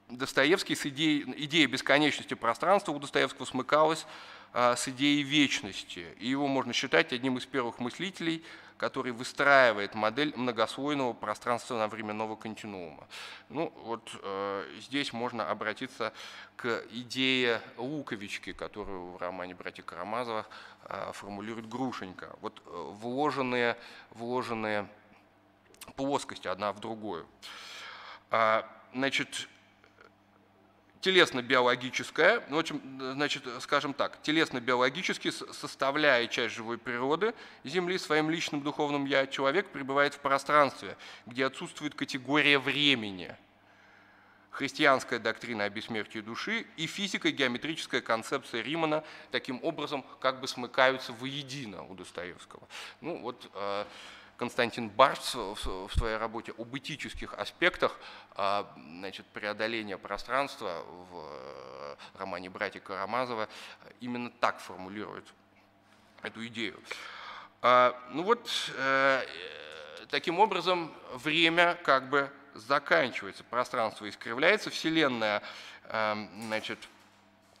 Достоевский с идеей бесконечности пространства у Достоевского смыкалась с идеей вечности. И его можно считать одним из первых мыслителей, который выстраивает модель многослойного пространственно-временного континуума. Ну, вот здесь можно обратиться к идее Луковички, которую в романе «Братья Карамазовых» формулирует Грушенька. Вот вложенные плоскости одна в другую. Значит, телесно-биологическая, ну, значит, скажем так, телесно-биологически составляя часть живой природы Земли своим личным духовным «я», человек пребывает в пространстве, где отсутствует категория времени. Христианская доктрина о бессмертии души и физико-геометрическая концепция Римана таким образом как бы смыкаются воедино у Достоевского. Ну, вот, Константин Барц в своей работе об этических аспектах, значит, преодоления пространства в романе «Братья Карамазовы» именно так формулирует эту идею. Ну вот, таким образом, время как бы заканчивается, пространство искривляется, Вселенная, значит,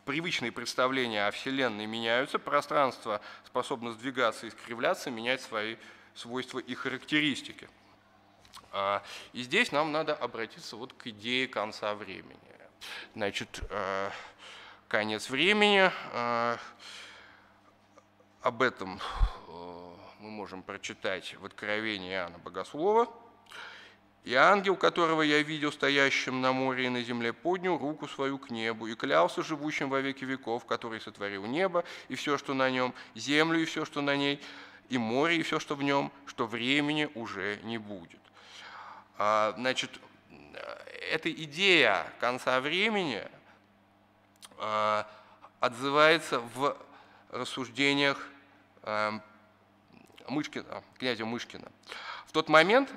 привычные представления о Вселенной меняются, пространство способно сдвигаться, искривляться, менять свои свойства и характеристики. И здесь нам надо обратиться вот к идее конца времени. Значит, конец времени, об этом мы можем прочитать в Откровении Иоанна Богослова. «И ангел, которого я видел стоящим на море и на земле, поднял руку свою к небу и клялся живущим во веки веков, который сотворил небо и все, что на нем, землю и все, что на ней, и море, и все, что в нем, что времени уже не будет». Значит, эта идея конца времени отзывается в рассуждениях Мышкина, князя Мышкина. В тот момент,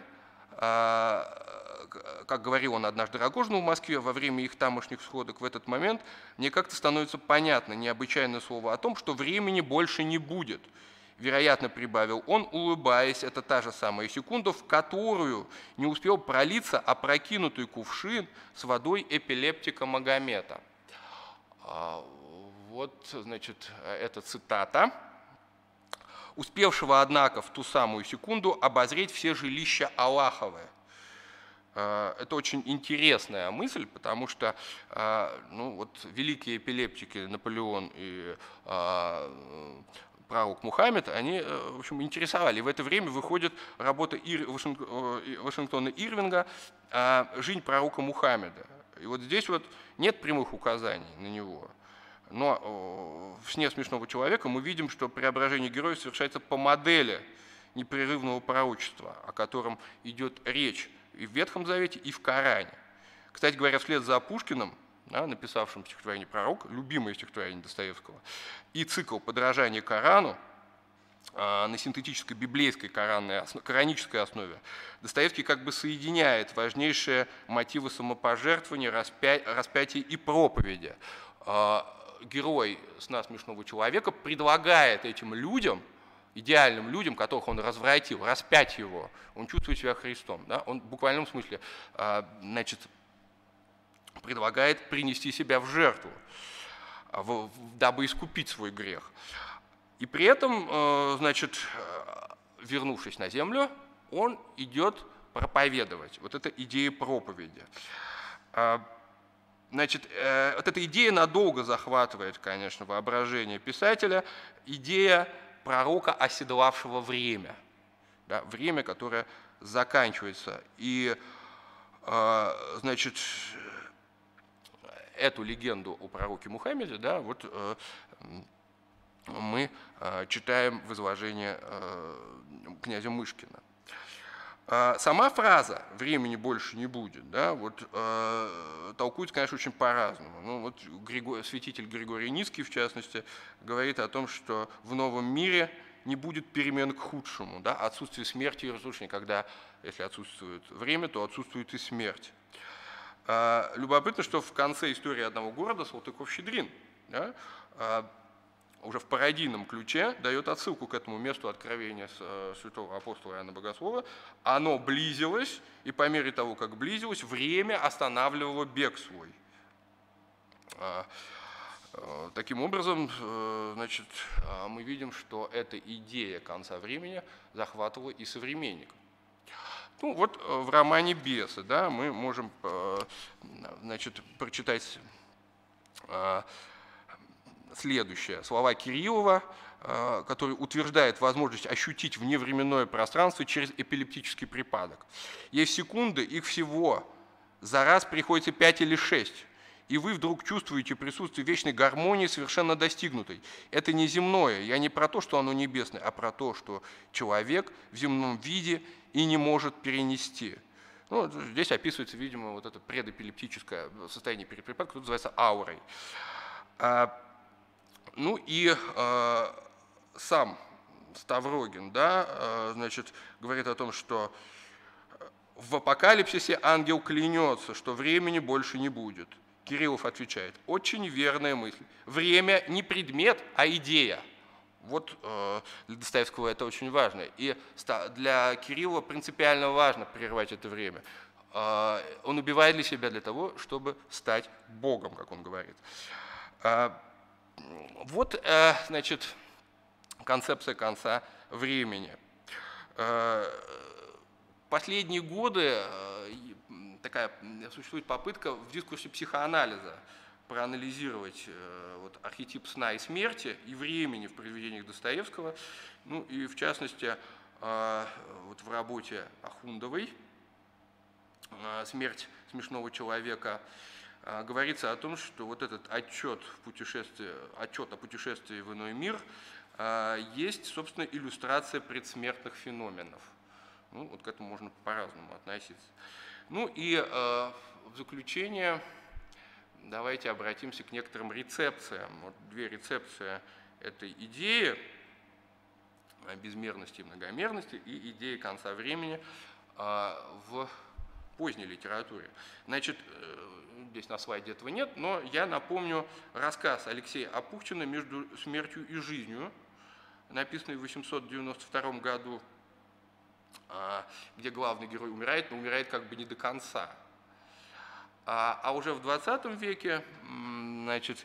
как говорил он однажды Рогожину в Москве во время их тамошних сходок, в этот момент мне как-то становится понятно необычайное слово о том, что времени больше не будет. Вероятно, прибавил он, улыбаясь, это та же самая секунда, в которую не успел пролиться опрокинутый кувшин с водой эпилептика Магомета. Вот, значит, эта цитата. «Успевшего, однако, в ту самую секунду обозреть все жилища Аллаховы». Это очень интересная мысль, потому что ну, вот, великие эпилептики Наполеон и пророк Мухаммед, они, в общем, интересовали. И в это время выходит работа Вашингтона Ирвинга «Жизнь пророка Мухаммеда». И вот здесь вот нет прямых указаний на него. Но в «Сне смешного человека» мы видим, что преображение героя совершается по модели непрерывного пророчества, о котором идет речь и в Ветхом Завете, и в Коране. Кстати говоря, вслед за Пушкиным, написавшим стихотворение «Пророк», любимое стихотворение Достоевского, и цикл «Подражание Корану» на синтетической библейской коранической основе, Достоевский как бы соединяет важнейшие мотивы самопожертвования, распятия и проповеди. Герой «Сна смешного человека» предлагает этим людям, идеальным людям, которых он развратил, распять его. Он чувствует себя Христом. Да? Он в буквальном смысле, значит, предлагает принести себя в жертву, дабы искупить свой грех. И при этом, значит, вернувшись на землю, он идет проповедовать. Вот это идея проповеди. Значит, вот эта идея надолго захватывает, конечно, воображение писателя. Идея пророка, оседлавшего время. Да, время, которое заканчивается. И, значит, эту легенду о пророке Мухаммеде, да, вот мы читаем в изложении князя Мышкина. Сама фраза «времени больше не будет», да, вот, толкуется, конечно, очень по-разному. Ну, вот святитель Григорий Низкий, в частности, говорит о том, что в новом мире не будет перемен к худшему, да, отсутствие смерти и разрушения. Когда, если отсутствует время, то отсутствует и смерть. Любопытно, что в конце истории одного города Салтыков-Щедрин, да, уже в пародийном ключе дает отсылку к этому месту откровения святого апостола Иоанна Богослова. Оно близилось, и по мере того, как близилось, время останавливало бег свой. Таким образом, значит, мы видим, что эта идея конца времени захватывала и современников. Ну, вот в романе «Бесы», да, мы можем, значит, прочитать следующее. Слова Кириллова, который утверждает возможность ощутить вневременное пространство через эпилептический припадок. Есть секунды, их всего за раз приходится 5 или 6. И вы вдруг чувствуете присутствие вечной гармонии, совершенно достигнутой. Это не земное, я не про то, что оно небесное, а про то, что человек в земном виде и не может перенести. Ну, здесь описывается, видимо, вот это предэпилептическое состояние перед припадком, это называется аурой. Ну и сам Ставрогин, да, значит, говорит о том, что в апокалипсисе ангел клянется, что времени больше не будет. Кириллов отвечает: очень верная мысль. Время не предмет, а идея. Вот для Достоевского это очень важно. И для Кириллова принципиально важно прервать это время. Он убивает для себя для того, чтобы стать Богом, как он говорит. Вот, значит, концепция конца времени. Последние годы существует попытка в дискурсе психоанализа проанализировать вот, архетип сна и смерти и времени в произведениях Достоевского. Ну и в частности, вот в работе Ахундовой «Смерть смешного человека» говорится о том, что вот этот отчет о путешествии в иной мир есть, собственно, иллюстрация предсмертных феноменов. Ну, вот к этому можно по-разному относиться. Ну и в заключение давайте обратимся к некоторым рецепциям. Вот две рецепции этой идеи безмерности и многомерности и идеи конца времени в поздней литературе. Значит, здесь на слайде этого нет, но я напомню рассказ Алексея Апухтина «Между смертью и жизнью», написанный в 892 году, где главный герой умирает, но умирает как бы не до конца. А уже в 20 веке, значит,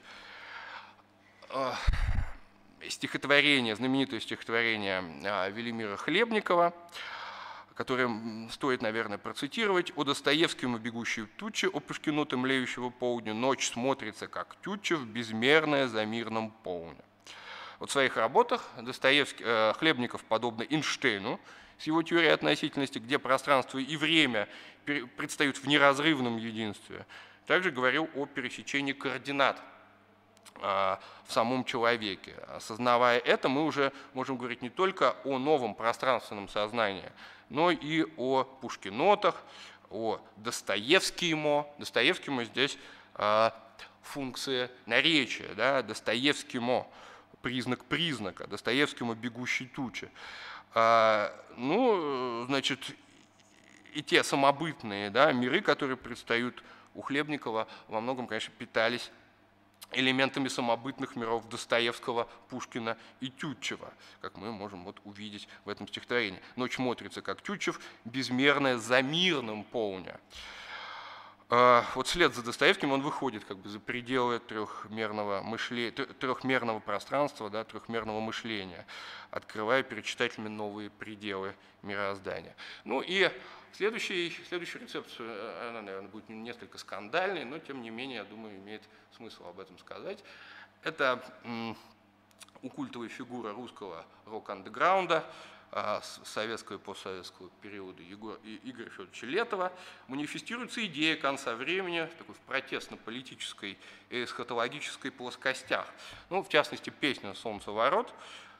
стихотворение, знаменитое стихотворение Велимира Хлебникова, которое стоит, наверное, процитировать: «О Достоевскому бегущей тучи, о Пушкину млеющего полдня, ночь смотрится, как туча в безмерное за мирном полне». Вот в своих работах Хлебников, подобно Эйнштейну, с его теорией относительности, где пространство и время предстают в неразрывном единстве, также говорил о пересечении координат в самом человеке. Осознавая это, мы уже можем говорить не только о новом пространственном сознании, но и о пушкинотах, о Достоевскимо. Достоевскимо здесь функция наречия, да? Достоевскимо, признак признака, Достоевскому бегущей тучи. Ну, значит, и те самобытные, да, миры, которые предстают у Хлебникова, во многом, конечно, питались элементами самобытных миров Достоевского, Пушкина и Тютчева, как мы можем вот увидеть в этом стихотворении. «Ночь смотрится, как Тютчев, безмерная за мирным полня». Вот вслед за Достоевским он выходит как бы за пределы трехмерного пространства, да, трехмерного мышления, открывая перед читателями новые пределы мироздания. Ну и следующая рецепция, она, наверное, будет несколько скандальной, но тем не менее, я думаю, имеет смысл об этом сказать. Это у культовой фигуры русского рок-андеграунда, советского и постсоветского периода Игоря Федоровича Летова, манифестируется идея конца времени такой в протестно-политической и эсхатологической плоскостях. Ну, в частности, песня «Солнцеворот»,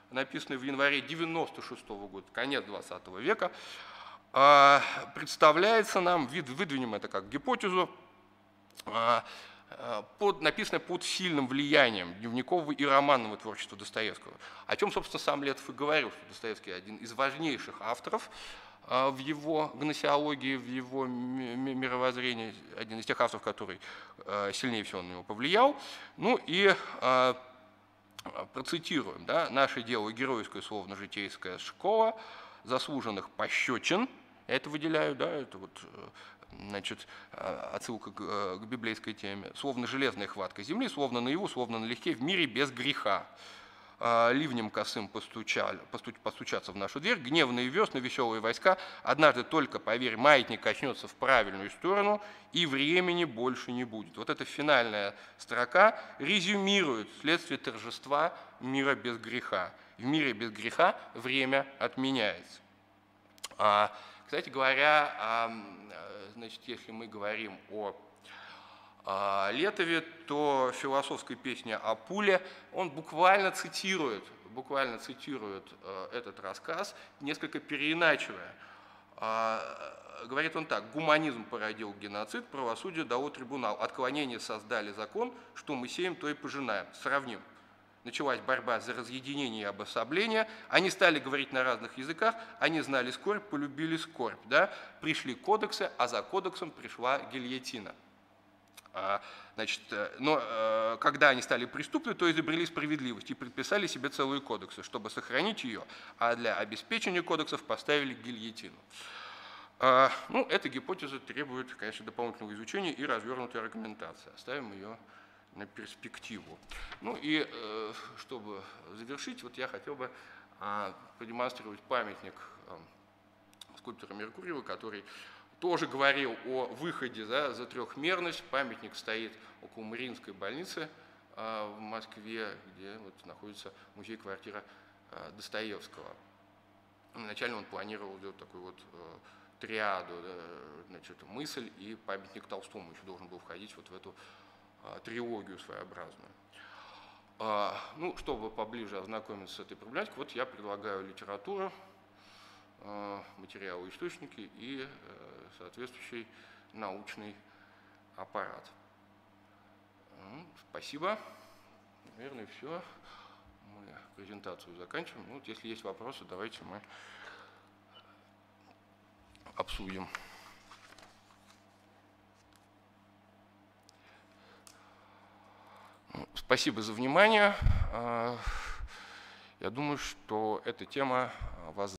написанная в январе 1996 года, конец 20 века, представляется нам, выдвинем это как гипотезу, написанное под сильным влиянием дневникового и романного творчества Достоевского. О чем, собственно, сам Летов и говорил, что Достоевский один из важнейших авторов в его гносеологии, в его мировоззрении, один из тех авторов, который сильнее всего на него повлиял. Ну и Процитируем, да, «Наше дело геройское, словно житейская школа, заслуженных пощечин». Я это выделяю, да, это вот, значит, отсылка к библейской теме. «Словно железная хватка земли, словно наяву, словно налегке, в мире без греха. Ливнем косым постучаться в нашу дверь, гневные весны, веселые войска. Однажды только, поверь, маятник качнется в правильную сторону, и времени больше не будет». Вот эта финальная строка резюмирует следствие торжества мира без греха. В мире без греха время отменяется. Кстати говоря, значит, если мы говорим о Летове, то философской песни о пуле он буквально цитирует этот рассказ, несколько переиначивая. Говорит он так: «Гуманизм породил геноцид, правосудие дало трибунал, отклонения создали закон, что мы сеем, то и пожинаем». Сравним. Началась борьба за разъединение и обособление, они стали говорить на разных языках, они знали скорбь, полюбили скорбь. Да? Пришли кодексы, а за кодексом пришла гильотина. Значит, но когда они стали преступны, то изобрели справедливость и предписали себе целые кодексы, чтобы сохранить ее, а для обеспечения кодексов поставили гильотину. Ну, эта гипотеза требует, конечно, дополнительного изучения и развернутой аргументации. Оставим ее на перспективу. Ну и чтобы завершить, вот я хотел бы продемонстрировать памятник скульптора Меркурьева, который тоже говорил о выходе, да, за трехмерность. Памятник стоит около Мариинской больницы в Москве, где вот находится музей-квартира Достоевского. Изначально он планировал делать такую вот триаду, да, значит, мысль и памятник Толстому еще должен был входить вот в эту трилогию своеобразную. Ну, чтобы поближе ознакомиться с этой проблематикой, вот я предлагаю литературу, материалы, источники и соответствующий научный аппарат. Спасибо. Наверное, все. Мы презентацию заканчиваем. Вот, если есть вопросы, давайте мы обсудим. Спасибо за внимание. Я думаю, что эта тема вас